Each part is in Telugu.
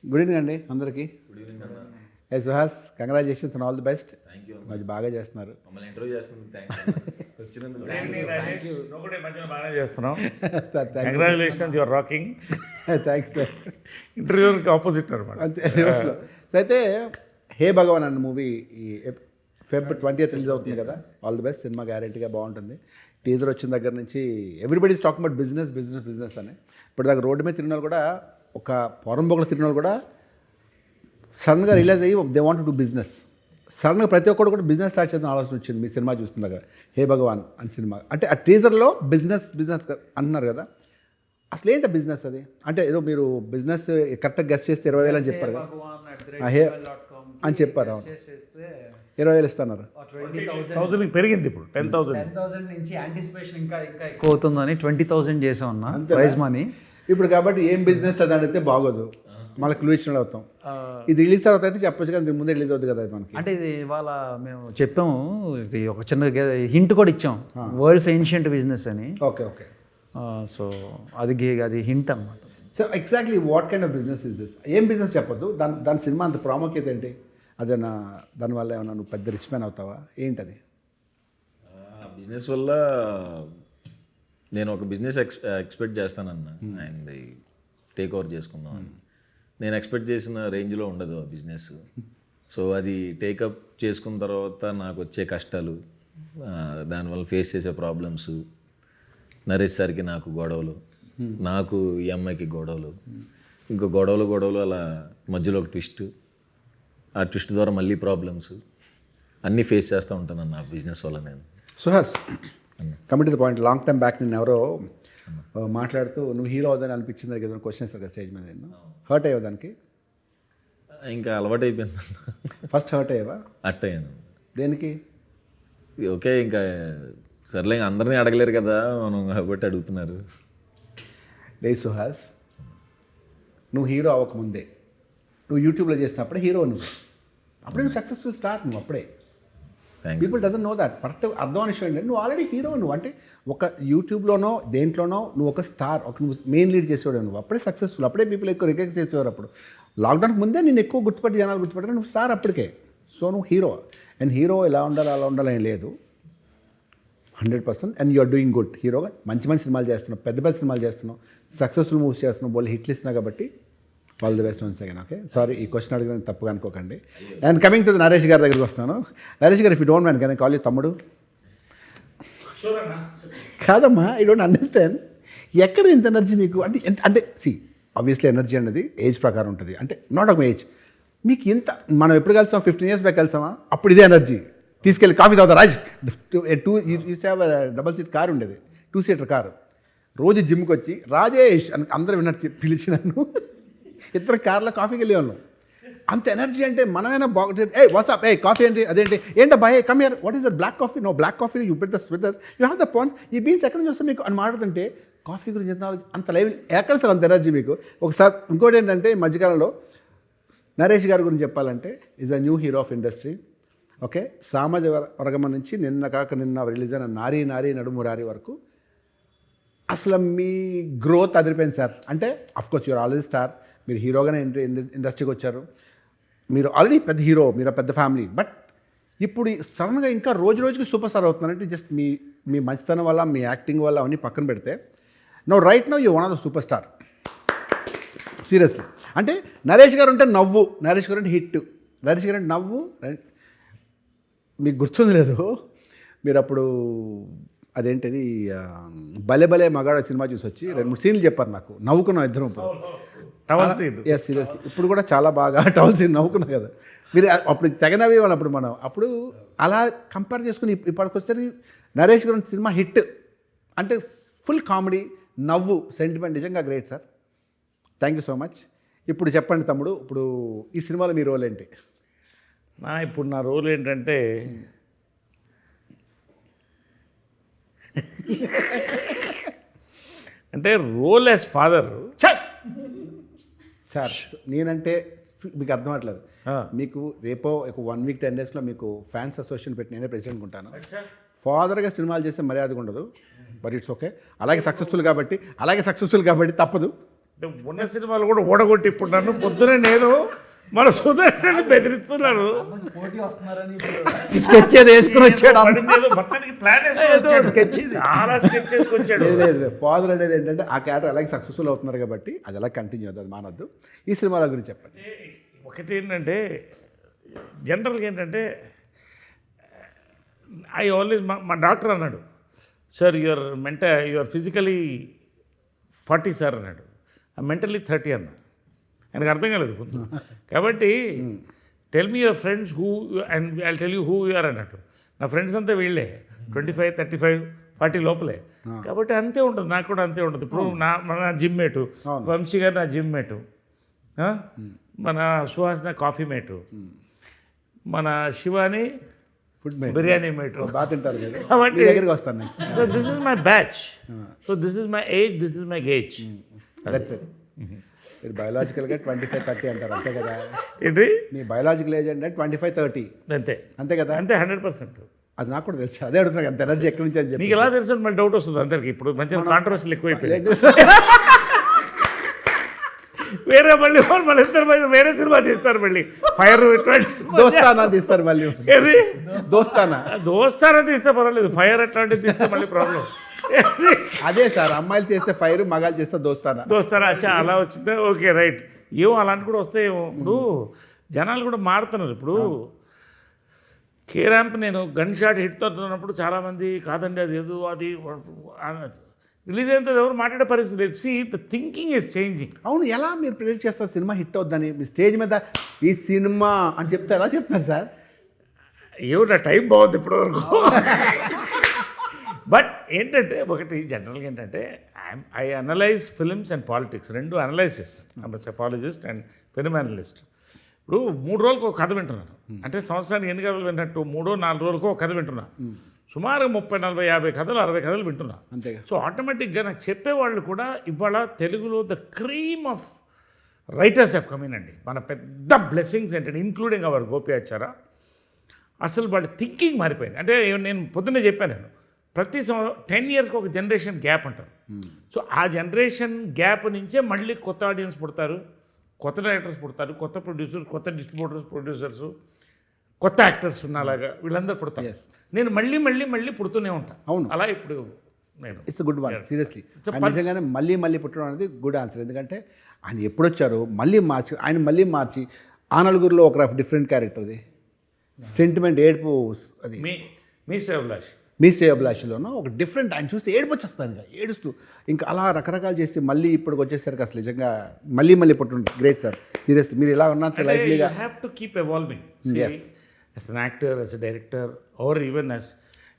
గుడ్ ఈవినింగ్ అండి అందరికీ. గుడ్ ఈవినింగ్ అన్న. ఏ Suhas, congratulations and all the best. Thank you మంచి బాగా చేస్తున్నారు. మమ్మల్ని ఇంటర్వ్యూ చేస్తున్నందుకు థ్యాంక్స్ వచ్చినందుకు నువ్వు కూడా ఈ మధ్యన బాగానే చేస్తున్నావు. Thanks congratulations, your rocking. Thanks. ఇంటర్వ్యూకి ఆపోజిట్ అనమాట. అంతే రివర్స్లో. సో అయితే హే భగవాన్ అన్న మూవీ ఈ Feb 20th రిలీజ్ అవుతుంది కదా. All the best. సినిమా గ్యారెంటీగా బాగుంటుంది. టీజర్ వచ్చిన దగ్గర నుంచి everybody is talking about business business business అని. ఇప్పుడు దాకా రోడ్డు మీద తిరిగిన వాళ్ళు కూడా, ఒక పొరంబొగలు తిరిగిన వాళ్ళు కూడా సడన్గా రియలైజ్ అయ్యి దే వాంట్ టు బిజినెస్. సడన్గా ప్రతి ఒక్కరు కూడా బిజినెస్ స్టార్ట్ చేద్దాం ఆలోచన వచ్చింది మీ సినిమా చూస్తుండగా. హే భగవాన్ అని సినిమా అంటే ఆ టీజర్లో బిజినెస్ బిజినెస్ అంటున్నారు కదా. అసలు ఏంటి బిజినెస్ అది? అంటే ఏదో మీరు బిజినెస్ కరెక్ట్గా గెస్ట్ చేస్తే 20,000 అని చెప్పారు కదా. హే అని చెప్పారు. అవును, 20,000 ఇస్తున్నారు. 20,000 పెరిగింది ఇప్పుడు 10,000 నుంచి యాంటిసిపేషన్ ఇంకా ఇంకా ఎక్కువ అవుతుందని 20,000 చేసాం అన్న ప్రైజ్ మనీ. ఇప్పుడు కాబట్టి ఏం బిజినెస్ అది అడిగితే బాగోదు, మళ్ళీ క్లూ ఇచ్చిన అవుతాం. ఇది రిలీజ్ తర్వాత అయితే చెప్పొచ్చు కదా, ముందే రిలీజ్ అవుతుంది కదా మనకి. అంటే ఇది ఇవాళ మేము చెప్పాము, ఇది ఒక చిన్న హింట్ కూడా ఇచ్చాం, వరల్డ్స్ ఏన్షియంట్ బిజినెస్ అని. Okay okay. సో అది అది హింట్ అన్నమాట. So exactly what kind of business is this? ఏం బిజినెస్ చెప్పొద్దు, దాని సినిమా అంత ప్రాముఖ్యత ఏంటి? అదేనా దానివల్ల ఏమన్నా నువ్వు పెద్ద రిచ్ మ్యాన్ అవుతావా ఏంటది? బిజినెస్ వల్ల నేను ఒక బిజినెస్ ఎక్స్పెక్ట్ చేస్తానన్న, అండ్ టేక్ ఓవర్ చేసుకుందాం అని. నేను ఎక్స్పెక్ట్ చేసిన రేంజ్లో ఉండదు ఆ బిజినెస్. సో అది టేకప్ చేసుకున్న తర్వాత నాకు వచ్చే కష్టాలు, దానివల్ల ఫేస్ చేసే ప్రాబ్లమ్స్, నరేష్ సార్కి నాకు గొడవలు, నాకు ఈ అమ్మాయికి గొడవలు, ఇంకో గొడవలు అలా మధ్యలో ఒక ట్విస్ట్, ఆ ట్విస్ట్ ద్వారా మళ్ళీ ప్రాబ్లమ్స్ అన్నీ ఫేస్ చేస్తూ ఉంటాను అన్న బిజినెస్ వల్ల నేను. Suhas, commit to the point. Long time back నేను ఎవరో మాట్లాడుతూ నువ్వు హీరో అవుదని అనిపించింది కదా క్వశ్చన్ ఇస్తారు కదా స్టేజ్ మీద, నేను హర్ట్ అయ్యావు దానికి? ఇంకా అలవాటు అయిపోయింది. ఫస్ట్ హర్ట్ అయ్యావా? అట్టయ్యాను. దేనికి? ఓకే, ఇంకా సర్లే, అందరినీ అడగలేరు కదా మనం, కాబట్టి అడుగుతున్నారు. లే సుహాస్, నువ్వు హీరో అవ్వకముందే నువ్వు యూట్యూబ్లో చేసినప్పుడే హీరో నువ్వు, అప్పుడే నువ్వు సక్సెస్ఫుల్ స్టార్ నువ్వు అప్పుడే. Thanks. People doesn't know that. Correct అర్థం విషయం ఏంటంటే నువ్వు ఆల్రెడీ హీరో. నువ్వు అంటే ఒక యూట్యూబ్లోనో దేంట్లోనో నువ్వు ఒక స్టార్, ఒక నువ్వు మెయిన్ లీడ్ చేసేవాడు, నువ్వు అప్పుడే సక్సెస్ఫుల్. అప్పుడే పీపుల్ ఎక్కువ రికగ్నైజ్ చేసేవారు. అప్పుడు లాక్డౌన్కి ముందే నేను ఎక్కువ గుర్తుపట్టి జనాలు గుర్తుపట్టాను, నువ్వు స్టార్ అప్పటికే. సో నువ్వు హీరో, అండ్ హీరో ఇలా ఉండాలి అలా ఉండాలి ఏం లేదు, 100%. And you're doing good. హీరోగా మంచి మంచి సినిమాలు చేస్తున్నావు, పెద్ద పెద్ద సినిమాలు చేస్తున్నావు, సక్సెస్ఫుల్ మూవీస్ చేస్తున్నావు, వాళ్ళు హిట్లు ఇస్తున్నావు కాబట్టి all the best once again. Okay, sorry ఈ క్వశ్చన్ అడిగిన తప్పుగా అనుకోకండి. అండ్ కమింగ్ టు నరేష్ గారి దగ్గరికి వస్తాను. నరేష్ గారు, if you don't mind can I call you తమ్ముడు? కాదమ్మా, ఐ డోంట్ అండర్స్టాండ్. ఎక్కడ ఇంత ఎనర్జీ మీకు? అంటే ఎంత అంటే ఆబ్వియస్లీ ఎనర్జీ అనేది ఏజ్ ప్రకారం ఉంటుంది, అంటే నాట్ ఒక ఏజ్. మీకు ఇంత, మనం ఎప్పుడు కలిసాం? 15 years బ్యాక్ కలిసామా? అప్పుడు ఇదే ఎనర్జీ. తీసుకెళ్ళి కాఫీ తాగుతా రాజ్, 2 డబల్ సీట్ కారు ఉండేది, 2-seater కారు. రోజు జిమ్కి వచ్చి రాజేష్ అని అందరూ విన్నట్టు పిలిచి నన్ను ఇద్దరు కార్లో కాఫీకి వెళ్ళేవాళ్ళం. అంత ఎనర్జీ అంటే మనమైనా బాగుంటుంది. వాట్సాప్ కాఫీ ఏంటి, అదేంటి, ఏంటబ్బా come here, what is the black coffee? No black coffee, you put this with this, you have the points, ఈ బీన్స్ ఎక్కడి నుంచి వస్తే మీకు అని మాట్లాడుతుంటే కాఫీ గురించి అంత లైవ్ ఎక్కడ సార్ అంత ఎనర్జీ మీకు? ఒకసారి ఇంకోటి ఏంటంటే ఈ మధ్యకాలంలో నరేష్ గారి గురించి చెప్పాలంటే is a new hero of industry. Okay, సామాజ వర్గం నుంచి నిన్న రిలీజ్ అయిన నారీ నారీ నడుము రారి వరకు అసలు మీ గ్రోత్ అదిరిపోయింది సార్. అంటే అఫ్కోర్స్ యూఆర్ ఆల్రెడీ స్టార్, మీరు హీరోగానే ఇండస్ట్రీకి వచ్చారు, మీరు ఆల్రెడీ పెద్ద హీరో, మీరు పెద్ద ఫ్యామిలీ. బట్ ఇప్పుడు సడన్గా ఇంకా రోజు రోజుకి సూపర్ స్టార్ అవుతున్నారంటే జస్ట్ మీ మంచితనం వల్ల, మీ యాక్టింగ్ వల్ల అవన్నీ పక్కన పెడితే right now you one of the super star, seriously. అంటే నరేష్ గారు అంటే నవ్వు, నరేష్ గారు అంటే హిట్, నరేష్ గారు అంటే నవ్వు. మీకు గుర్తుంది లేదు, మీరు అప్పుడు అదేంటిది భలే భలే మగాడ సినిమా చూసి వచ్చి 2-3 సీన్లు చెప్పారు నాకు, నవ్వుకున్నాం ఇద్దరం. ఎస్ సీరియస్లీ, ఇప్పుడు కూడా చాలా బాగా టవల్ సీన్ నవ్వుకున్నాం కదా మీరు. అప్పుడు తెగనవి వాళ్ళు, అప్పుడు మనం అప్పుడు అలా కంపేర్ చేసుకుని ఇప్పటికొస్తే నరేష్ గారి సినిమా హిట్ అంటే ఫుల్ కామెడీ, నవ్వు, సెంటిమెంట్, నిజంగా great sir. Thank you so much. ఇప్పుడు చెప్పండి తమ్ముడు, ఇప్పుడు ఈ సినిమాలో మీ రోల్ ఏంటి? ఇప్పుడు నా రోల్ ఏంటంటే రోల్ యాజ్ ఫాదర్. సార్ నేనంటే మీకు అర్థం అవ్వట్లేదు. మీకు రేపో ఒక 1 week 10 daysలో మీకు ఫ్యాన్స్ అసోసియేషన్ పెట్టి నేనే ప్రెసిడెంట్ ఉంటాను. ఫాదర్గా సినిమాలు చేస్తే మర్యాదగా ఉండదు, బట్ ఇట్స్ ఓకే. అలాగే సక్సెస్ఫుల్ కాబట్టి తప్పదు. ఉన్న సినిమాలు కూడా ఓడగొట్టి ఇప్పుడు నన్ను పొద్దునే నేను మన సుదర్శన్ బెదిరిస్తున్నారు. స్కెచ్ ఏదో వేసుకుని వచ్చాడు వాడిని ఏదో మొత్తానికి ప్లాన్ sketch ఇది. చాలా స్కెచ్ చేసుకొచ్చాడు. లేదు ఫాదర్ అనేది ఏంటంటే ఆ క్యారెక్టర్ అలాగే సక్సెస్ఫుల్ అవుతున్నారు కాబట్టి అది ఎలా కంటిన్యూ అవుతుంది, అది మానద్దు. ఈ సినిమాల గురించి చెప్పండి. ఒకటి ఏంటంటే జనరల్గా ఏంటంటే ఐ ఆల్వేస్ మా డాక్టర్ అన్నాడు, సార్ యువర్ ఫిజికలీ 40 సార్ అన్నాడు, మెంటల్లీ 30 అన్నా. ఆయనకు అర్థం కాలేదు కొంచెం. కాబట్టి tell me your friends who and I tell you who you're అన్నట్టు. నా ఫ్రెండ్స్ అంతా వీళ్ళే 25, 35, 40 లోపలే. కాబట్టి అంతే ఉంటుంది, నాకు కూడా అంతే ఉంటుంది. ఇప్పుడు మన జిమ్ మేటు వంశీ గారు నా జిమ్ మేటు, మన సుహాస్ నా కాఫీ మేటు, మన శివాని ఫుడ్ బిర్యానీ మేటు. బాగా తింటారు మీరు. కాబట్టి మీ దగ్గరికి వస్తాను next. So this is my batch, so this is my age, this is my gauge. That's it. మీరు బయోలాజికల్గా 25-30 అంటారు అంతే కదా. ఏంటి మీ బయోలాజికల్ ఏజ్ అంటే 25-30 అంతే అంతే కదా. అంతే 100%. అది నాకు కూడా తెలుసు, అదే అడుగుతున్నాను అంత ఎనర్జీ ఎక్కడి నుంచి అని చెప్పి. నీకు ఎలా తెలుసు మళ్ళీ డౌట్ వస్తుంది అందరికి. ఇప్పుడు మంచిగా కాంట్రవర్సీలు ఎక్కువైపోయాయి. వేరే మళ్ళీ మళ్ళీ ఇద్దరు వేరే సినిమా తీస్తారు మళ్ళీ ఫైర్ దోస్తానా తీస్తారు మళ్ళీ. ఏది దోస్తానా తీస్తే పర్వాలేదు, ఫైర్ అట్లాంటివి తీస్తే మళ్ళీ ప్రాబ్లం. అదే సార్, అమ్మాయిలు చేస్తే ఫైర్, మగాళ్ళు చేస్తే దోస్తానా. అచ్చా అలా వచ్చిందా, ఓకే రైట్. ఏమో అలాంటి కూడా వస్తాయేమో. ఇప్పుడు జనాలు కూడా మారుతున్నారు. ఇప్పుడు కే ర్యాంప్ నేను గన్ షాట్ హిట్ అవుతున్నప్పుడు చాలామంది కాదండి అది ఏదో అది రిలీజ్ అయిన తర్వాత ఎవరు మాట్లాడే పరిస్థితి లేదు. See the thinking is changing. అవును, ఎలా మీరు ప్రిడిక్ట్ చేస్తారు సినిమా హిట్ అవుద్దని? మీ స్టేజ్ మీద ఈ సినిమా అని చెప్తే ఎలా చెప్తున్నారు సార్? ఏమో నా టైం బాగుంది ఇప్పటివరకు. బట్ ఏంటంటే ఒకటి జనరల్గా ఏంటంటే I analyse films and politics రెండు అనలైజ్ చేస్తాను. I'm psephologist and film analyst. ఇప్పుడు 3 రోజులకు ఒక కథ వింటున్నాను, అంటే సంవత్సరానికి ఎన్ని కథలు వింటున్నట్టు 3-4 రోజులకు ఒక కథ వింటున్నా. సుమారు 30-40-50 కథలు 60 కథలు వింటున్నా. అంతే. సో ఆటోమేటిక్గా నాకు చెప్పేవాళ్ళు కూడా ఇవాళ తెలుగులో the cream of writers have come in అండి. మన పెద్ద బ్లెస్సింగ్స్ ఏంటంటే ఇంక్లూడింగ్ అవర్ గోపియాచార. అసలు వాళ్ళ థింకింగ్ మారిపోయింది. అంటే నేను పొద్దున్నే చెప్పాను, నేను ప్రతి 10 ఇయర్స్కి ఒక జనరేషన్ గ్యాప్ అంటారు. సో ఆ జనరేషన్ గ్యాప్ నుంచే మళ్ళీ కొత్త ఆడియన్స్ పుడతారు, కొత్త డైరెక్టర్స్ పుడతారు, కొత్త ప్రొడ్యూసర్స్, కొత్త డిస్ట్రిబ్యూటర్స్, ప్రొడ్యూసర్స్, కొత్త యాక్టర్స్ ఉన్నలాగా వీళ్ళందరూ పుడతారు. నేను మళ్ళీ మళ్ళీ మళ్ళీ పుడుతూనే ఉంటాను. అవును, అలా ఇప్పుడు నేను ఇట్స్ గుడ్ వన్. సీరియస్లీ నిజంగానే మళ్ళీ పుట్టడం అనేది గుడ్ ఆన్సర్. ఎందుకంటే ఆయన ఎప్పుడు వచ్చారో మళ్ళీ మార్చి ఆ నలుగురిలో ఒక డిఫరెంట్ క్యారెక్టర్, అది సెంటిమెంట్, ఏడుపు, అది మీ శ్రేయోభిలాషిలోనూ ఒక డిఫరెంట్, ఆయన చూస్తే ఏడుపు వచ్చేస్తాను, ఇంకా ఏడుస్తూ ఇంకా అలా రకరకాలు చేసి మళ్ళీ ఇప్పటికి వచ్చేసరికి అసలు నిజంగా మళ్ళీ పుట్టడం గ్రేట్ సార్. సీరియస్లీ మీరు ఇలా ఉన్నారు లైఫ్లీగా. You have to keep evolving as an actor, as a director, or even as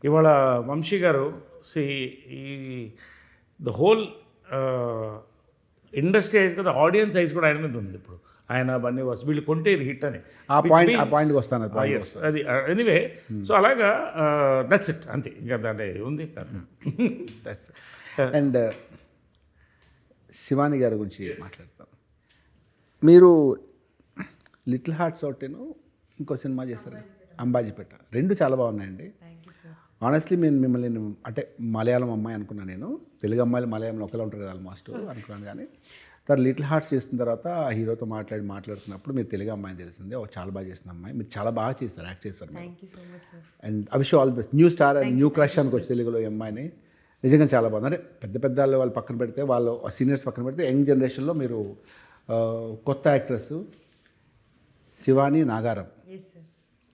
ఇవాళ వంశీ గారు ఈ ద హోల్ ఇండస్ట్రీ ఐజ్ కదా, ఆడియన్స్ ఐజ్ కూడా ఆయన మీద ఉంది. ఇప్పుడు ఆయన బన్నీ వాస్ వీళ్ళు కొంటే ఇది హిట్ అని ఆ పాయింట్కి వస్తాను. అది ఎనీవే. సో అలాగా దట్స్ ఇట్, అంతే. ఇంకా దాంట్లో ఉంది. అండ్ శివాని గారి గురించి మాట్లాడతాను. మీరు లిటిల్ హార్ట్స్ ఒకటేను ఇంకో సినిమా చేస్తారు అంబాజీపేట, రెండు చాలా బాగున్నాయండి. ఆనెస్ట్లీ మిమ్మల్ని అంటే మలయాళం అమ్మాయి అనుకున్నాను నేను. తెలుగు అమ్మాయిలు మలయాళంలో ఒకలా ఉంటారు కదా ఆల్మోస్ట్ అనుకున్నాను. కానీ తర్వాత లిటిల్ హార్ట్స్ చేసిన తర్వాత ఆ హీరోతో మాట్లాడుతున్నప్పుడు మీరు తెలుగు అమ్మాయిని తెలిసిందే, చాలా బాగా చేసిన అమ్మాయి. మీరు చాలా బాగా చేస్తారు, యాక్ట్ చేస్తారు. And I wish all the best. New star and new crush అనుకోవచ్చు తెలుగులో ఈ అమ్మాయిని. నిజంగా చాలా బాగుంది. అంటే పెద్ద వాళ్ళు పక్కన పెడితే, వాళ్ళు సీనియర్స్ పక్కన పెడితే, యంగ్ జనరేషన్లో మీరు కొత్త actress Shivani Nagaram.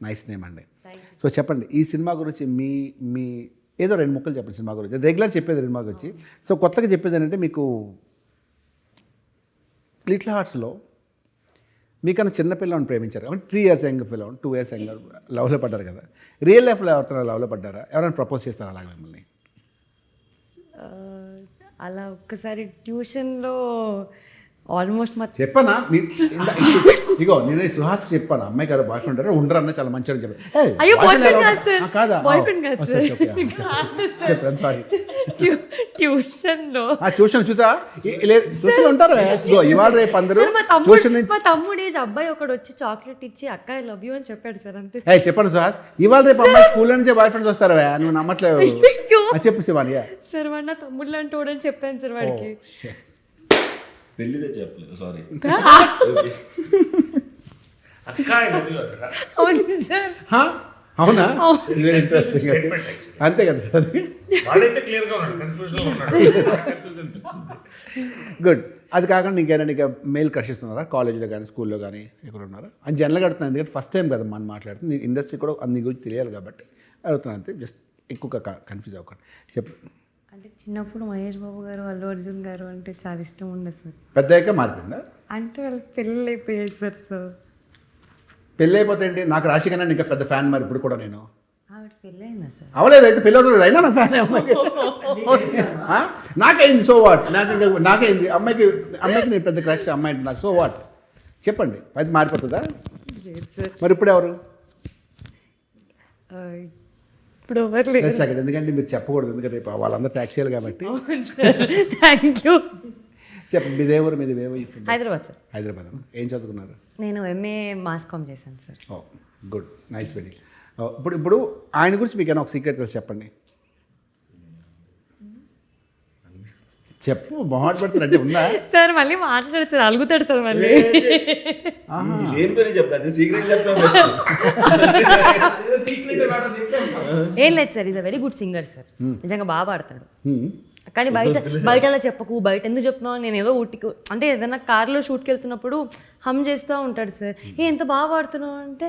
Nice name అండి. సో చెప్పండి ఈ సినిమా గురించి, మీ ఏదో 2 ముక్కలు చెప్పండి సినిమా గురించి. రెగ్యులర్ చెప్పేది సినిమా గురించి. సో కొత్తగా చెప్పేది ఏంటంటే, మీకు లిటిల్ హార్ట్స్లో మీకన్నా చిన్న పిల్లని ప్రేమించారు కాబట్టి 3 years యంగ్ పిల్లని, 2 years యంగ్ లవ్లో పడ్డారు కదా. రియల్ లైఫ్లో ఎవరైనా లవ్లో పడ్డారా? ఎవరైనా ప్రపోజ్ చేస్తారా అలాగే మిమ్మల్ని? అలా ఒక్కసారి ట్యూషన్లో ఆల్మోస్ట్ చెప్పనా ఇగో నేను సుహాస్ చెప్పాను, అమ్మాయి కదా బాయ్ ఫ్రెండ్ ఉండరు అన్న చాలా మంచిగా చెప్పాను. అయ్యో బాయ్ ఫ్రెండ్ కాదు సార్, కాదా? బాయ్ ఫ్రెండ్ కాదు సార్. చెప్పండి సారీ. ట్యూషన్లో ట్యూషన్ చూసా ట్యూషన్ ఉంటారు ఇవాళ రేపు అందరూ ట్యూషన్ నుంచి. మా తమ్ముడు ఏజ్ అబ్బాయి ఒకడు వచ్చి చాక్లెట్ ఇచ్చి అక్క ఐ లవ్ యూ అని చెప్పాడు సార్, అంతే. చెప్పండి సుహాస్, ఇవాళ రేపు అమ్మాయి స్కూల్ నుంచే బాయ్ ఫ్రెండ్స్ వస్తారా? నువ్వు నమ్మట్లేదు. చెప్పు శివాని. సార్ వాడు నా తమ్ముడు లాంటి వాడని చెప్పాను సార్ వాడికి. పెళ్ళిదే చెప్పలేదు, సారీ. అక్క I love you అక్క. అవును సార్. హా? అవునా? Very interesting. అంతే కదా సార్ అది. వాడైతే క్లియర్గా ఉన్నాడు, కన్ఫ్యూజన్లో ఉన్నాడు. గుడ్. అది కాకుండా ఇంకేమైనా ఇంకా మెయిల్ క్రషెస్ ఉన్నారా కాలేజ్లో కానీ స్కూల్లో కానీ ఎక్కడ ఉన్నారా అని జనరల్గా అడుగుతున్నాను, ఎందుకంటే ఫస్ట్ టైం కదా మనం మాట్లాడుతుంది, ఇండస్ట్రీ కూడా నీ గురించి తెలియాలి కాబట్టి అడుగుతున్నాను అంతే, జస్ట్ ఎక్కువగా కన్ఫ్యూజ్ అవ్వకండి. చెప్పు. అంటే చిన్నప్పుడు మహేష్ బాబు గారు, అల్లు అర్జున్ గారు అంటే చాలా ఇష్టం ఉండదు సార్. పెద్దయ్యాక మారిపోయిందా? అంటే వాళ్ళకి పెళ్ళి అయిపోయాయి సార్. సో పెళ్ళి అయిపోతే ఏంటి? నాకు రాశి కన్నా ఇంకా పెద్ద ఫ్యాన్ మరి ఇప్పుడు కూడా నేను. ఆవిడ పెళ్ళి అయిందా సార్? అవలేదు, అయితే పెళ్ళి అవుతుంది అయినా నా ఫ్యాన్ అమ్మాయికి. నాకైంది సో వాట్, నాకైంది అమ్మాయికి నేను పెద్ద క్రష్, అమ్మాయి అంటే నాకు సో వాట్. చెప్పండి, అది మారిపోతుందా? లేదు సార్. మరి ఇప్పుడు ఎవరు? ఇప్పుడు ఎవరు లేరు. సెకండ్, ఎందుకంటే మీరు చెప్పకూడదు, ఎందుకంటే రేపు వాళ్ళందరూ ట్యాక్స్ చేయాలి కాబట్టి. Thank you. చెప్పండి, మీదేవరు మీది వేవో? హైదరాబాద్ సార్. హైదరాబాద్. ఏం చదువుకున్నారు? నేను ఎంఏ మాస్ కామ్ చేశాను సార్. ఓ గుడ్, నైస్ వెరీ. ఇప్పుడు ఆయన గురించి మీకు ఏమైనా ఒక సీక్రెట్ తెలిసి చెప్పండి. చెప్పు, మొహాట్ పడుతున్నట్టే ఉందా? సార్ మళ్ళీ మాట్లాడారు సార్, అలుగుతాడు సార్ మళ్ళీ. ఏం పని చెప్తా, సీక్రెట్ చెప్తాను. ఏం లేదు sir, is a very good singer sir. నిజంగా బాగా పాడతాడు. కానీ బయట అలా చెప్పకు, బయట ఎందుకు చెప్తున్నావు, నేను ఏదో ఊటికి అంటే ఏదైనా కార్లో షూట్కి వెళ్తున్నప్పుడు హమ్ చేస్తూ ఉంటాడు సార్. ఎంత బాగా పాడుతున్నావు అంటే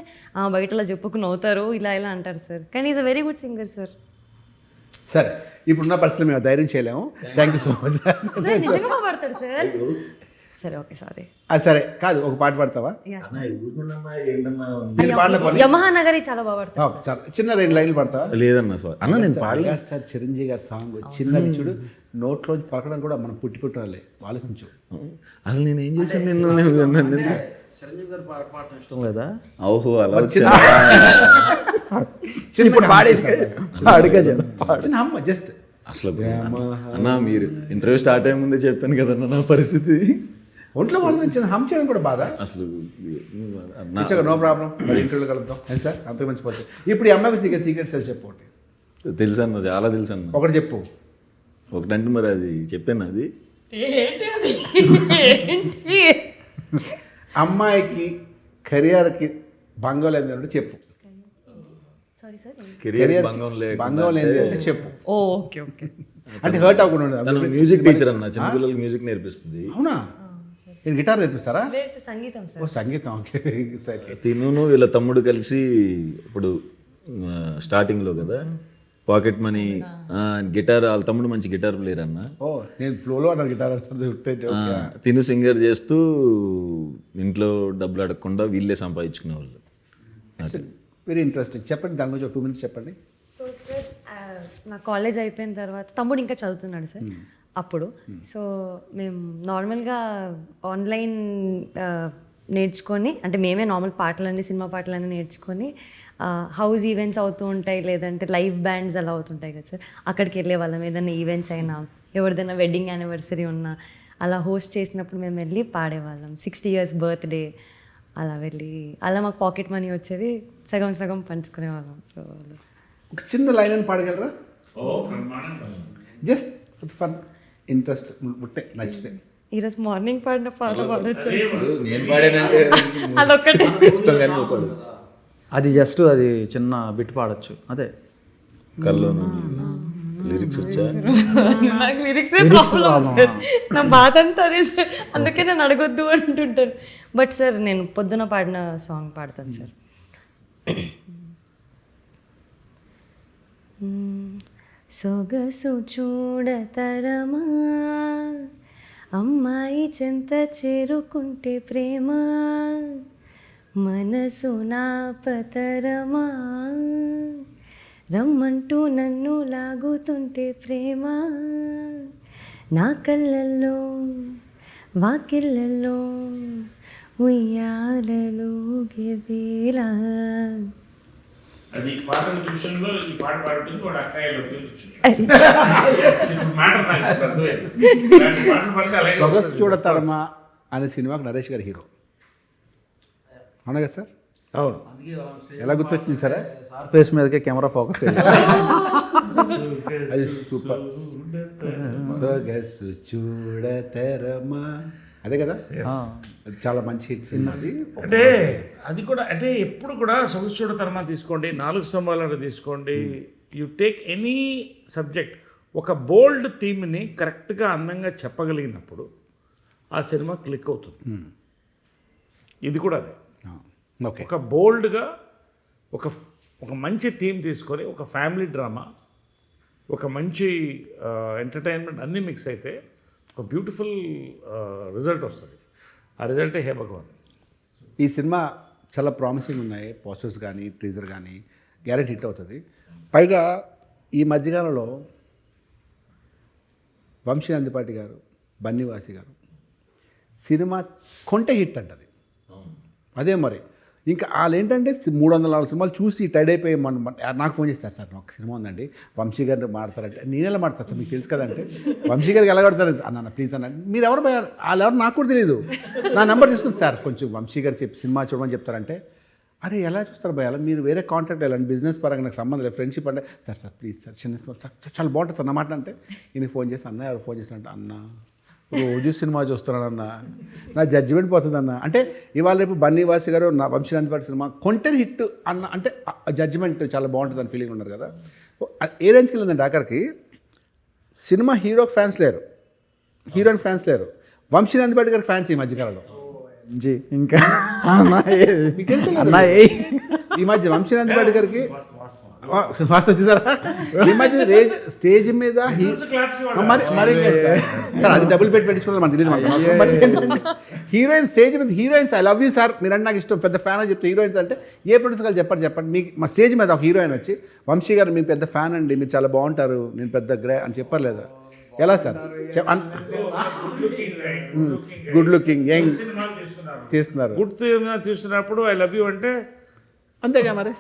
బయట అలా చెప్పకు, నవ్వుతారు, ఇలా ఇలా అంటారు సార్. కానీ is a very good singer sir. సరే, ఇప్పుడున్న పరిస్థితులు మేము ధైర్యం చేయలేము. Thank you so much. Sir నిజంగా బాగా పాడతాడు సార్. సరే ఓకే, సారీ. సరే కాదు, ఒక పాట పాడతావా? యమహా నగరి చాలా బాగా పాడతాడు. చాలా చిన్న 2 లైన్లు పాడతావా? లేదన్నా సార్, అన్న నేను మెగాస్టార్ చిరంజీవి గారి సాంగ్ చిన్నది చూడు, నోట్లోంచి పలకడం కూడా మనం పుట్టిరాలే, ఆలోచించు. అసలు నేను ఏం చేశాను నిన్ను? చిరంజీవి గారు పాడటం ఇష్టం లేదా? ఓహో, అలా ఇప్పుడు జస్ట్ అసలు అన్న మీరు ఇంటర్వ్యూ స్టార్ట్ అయ్యే ముందే చెప్పాను కదన్న నా పరిస్థితి. ఒంట్లో వాళ్ళు చిన్న హమ్ చేయడం కూడా బాధ. అసలు నో ప్రాబ్లం, మరి ఇంటర్వ్యూలో కలుద్దాం సార్, అంత మంచి పోతే. ఇప్పుడు ఈ అమ్మాయికి ఇంకా సీక్రెట్స్ తెలిసి చెప్పు. తెలుసు అన్న, చాలా తెలుసు అన్న. ఒకటి చెప్పు. ఒకటంటే మరి అది చెప్పాను, అది అమ్మాయికి కెరియర్కి భంగం లేదంటే చెప్పు. కెరియర్ భంగం లేదు అంటే చెప్పు. Okay okay. అంటే హర్ట్ అవ్వకుండా ఉండదు. తను మ్యూజిక్ టీచర్ అన్న, చిన్నపిల్లలకి మ్యూజిక్ నేర్పిస్తుంది. అవునా? నేను గిటార్ నేర్పిస్తారా? సంగీతం ఓ సంగీతం, ఓకే. తిను వీళ్ళ తమ్ముడు కలిసి ఇప్పుడు స్టార్టింగ్లో కదా పాకెట్ మనీ గిటార్, వాళ్ళ తమ్ముడు మంచి గిటార్ ప్లేయర్ అన్న. ఓ నేను ఫ్లోలో అన్నారు గిటార్ తిను సింగర్ చేస్తూ ఇంట్లో డబ్బులు అడగకుండా వీళ్ళే సంపాదించుకునేవాళ్ళు. Very interesting. చెప్పండి, దాని గురించి 2 minutes చెప్పండి. సో సార్ నా కాలేజ్ అయిపోయిన తర్వాత తమ్ముడు ఇంకా చదువుతున్నాడు సార్ అప్పుడు. సో మేము నార్మల్గా ఆన్లైన్ నేర్చుకొని, అంటే మేమే నార్మల్ పాటలన్నీ, సినిమా పాటలన్నీ నేర్చుకొని హౌస్ ఈవెంట్స్ అవుతూ ఉంటాయి, లేదంటే లైవ్ బ్యాండ్స్ అలా అవుతుంటాయి కదా సార్, అక్కడికి వెళ్ళే వాళ్ళం. ఏదైనా ఈవెంట్స్ అయినా, ఎవరిదైనా వెడ్డింగ్ యానివర్సరీ ఉన్నా అలా హోస్ట్ చేసినప్పుడు మేము వెళ్ళి పాడేవాళ్ళం. 60 years బర్త్డే అలా వెళ్ళి, అలా మాకు పాకెట్ మనీ వచ్చేది, సగం సగం పంచుకునేవాళ్ళం. సో ఒక చిన్న లైన్ అని పాడగలరా? జస్ట్ ఫన్, ఇంట్రెస్ట్ ఉంటే, నచ్చితే. ఈరోజు మార్నింగ్ పాడిన పాట పాడొచ్చు. నేను పాడానంటే అదొక్కటే అది జస్ట్ అది చిన్న బిట్ పాడొచ్చు, అదే. కల్లో లిరిక్స్ వచ్చా? నాకు లిరిక్సే ప్రాబ్లం సార్, నా బాధ అంతా అదే సార్, అందుకే నేను అడగొద్దు అంటుంటాను. బట్ సార్ నేను పొద్దున పాడిన సాంగ్ పాడతాను సార్. సొగసు చూడతరమా, అమ్మాయి చెంత చేరుకుంటే ప్రేమ, మనసు నాపతరమా, రమ్మంటూ నన్ను లాగుతుంటే ప్రేమ, నా కళ్ళల్లో వాకిళ్ళల్లో ఉయ్యాలలో గెవేలా. అది పాట ట్యూషన్లో ఈ పాట పాడుతుంది, వాడు అక్కాయిలో సొగసు చూడతారమ్మా అనే సినిమాకి నరేష్ గారు హీరో, అవునా కదా సార్? అవును. ఎలా గుర్తొచ్చింది సరే? ఫేస్ మీదకే కెమెరా ఫోకస్ అది సూపర్. సొగసు చూడతరమా అదే కదా చాలా మంచి హిట్ సినిమా అది. అంటే అది కూడా అంటే ఎప్పుడు కూడా సొగసుడు తరమా తీసుకోండి, 4 స్తంభాలను తీసుకోండి, యు టేక్ ఎనీ సబ్జెక్ట్, ఒక బోల్డ్ థీమ్ని కరెక్ట్గా అందంగా చెప్పగలిగినప్పుడు ఆ సినిమా క్లిక్ అవుతుంది. ఇది కూడా అదే, ఓకే. ఒక బోల్డ్గా ఒక మంచి థీమ్ తీసుకొని ఒక ఫ్యామిలీ డ్రామా, ఒక మంచి ఎంటర్టైన్మెంట్ అన్నీ మిక్స్ అయితే ఒక బ్యూటిఫుల్ రిజల్ట్ వస్తుంది. ఆ రిజల్టే హే భగవాన్. ఈ సినిమా చాలా ప్రామిసింగ్ ఉన్నాయి, పోస్టర్స్ కానీ టీజర్ కానీ, గ్యారెంటీ హిట్ అవుతుంది. పైగా ఈ మధ్యకాలంలో వంశీ నందిపాటి గారు, బన్నీవాసి గారు సినిమా కొంటే హిట్ అంటది. అదే మరి ఇంకా వాళ్ళు ఏంటంటే 300 సినిమాలు చూసి టైడ్ అయిపోయి నాకు ఫోన్ చేస్తారు, సార్ నాకు సినిమా ఉందండి వంశీ గారు మాడతారంటే, నేను ఎలా మాడతాను సార్ మీకు తెలుసు కదంటే, వంశీ గారికి ఎలా కడతారు అన్న ప్లీజ్ అన్న, మీరు ఎవరు వాళ్ళు ఎవరు నాకు కూడా తెలియదు, నా నెంబర్ తీసుకుంది సార్ కొంచెం వంశీ గారు సినిమా చూడమని చెప్తారంటే, అరే ఎలా చూస్తారు భయ, అలా మీరు వేరే కాంటాక్ట్ వెళ్ళండి, బిజినెస్ పరంగా నాకు సంబంధం లేదు, ఫ్రెండ్షిప్ అంటే సార్ ప్లీజ్ సార్ చిన్న చాలా బాగుంటుంది సార్ నా మాట అంటే, ఈయన ఫోన్ చేసి అన్న ఎవరు ఫోన్ చేసినట్టు, అన్న రోజు సినిమా చూస్తున్నానన్న, నా జడ్జిమెంట్ పోతుందన్న అంటే, ఇవాళ రేపు బన్నీవాసి గారు నా వంశీ నందిపాటి సినిమా కొంటే హిట్ అన్న అంటే జడ్జిమెంట్ చాలా బాగుంటుంది అని ఫీలింగ్ ఉన్నారు కదా. ఏ రేంజ్కి వెళ్ళిందండి ఆఖరికి సినిమా హీరోకి ఫ్యాన్స్ లేరు, హీరోయిన్ ఫ్యాన్స్ లేరు, వంశీ నందిపాటి గారికి ఫ్యాన్స్ ఈ మధ్యకాలంలో. జీ ఇంకా ఈ మధ్య వంశీ నందిపాటి గారికి ఫాస్ట్ వచ్చేసారా ఈ మధ్య స్టేజ్ మీద మరి సార్ అది డబుల్ బెడ్ పెట్టించుకోవాలి మనకు తెలియదు. హీరోయిన్ స్టేజ్ మీద heroines I love you sir మీరంటే నాకు ఇష్టం పెద్ద ఫ్యాన్ అని చెప్తే హీరోయిన్స్ అంటే ఏ ప్రొడ్యూసర్ చెప్పండి మీకు మా స్టేజ్ మీద ఒక హీరోయిన్ వచ్చి వంశీ గారు మీ పెద్ద ఫ్యాన్ అండి మీరు చాలా బాగుంటారు నేను పెద్ద గ్రే అని చెప్పారు లేదా? ఎలా సార్ గుడ్ లుకింగ్ యంగ్ చేస్తున్నారు, గుడ్ తీస్తున్నప్పుడు ఐ లవ్ యూ అంటే అంతేగా మరి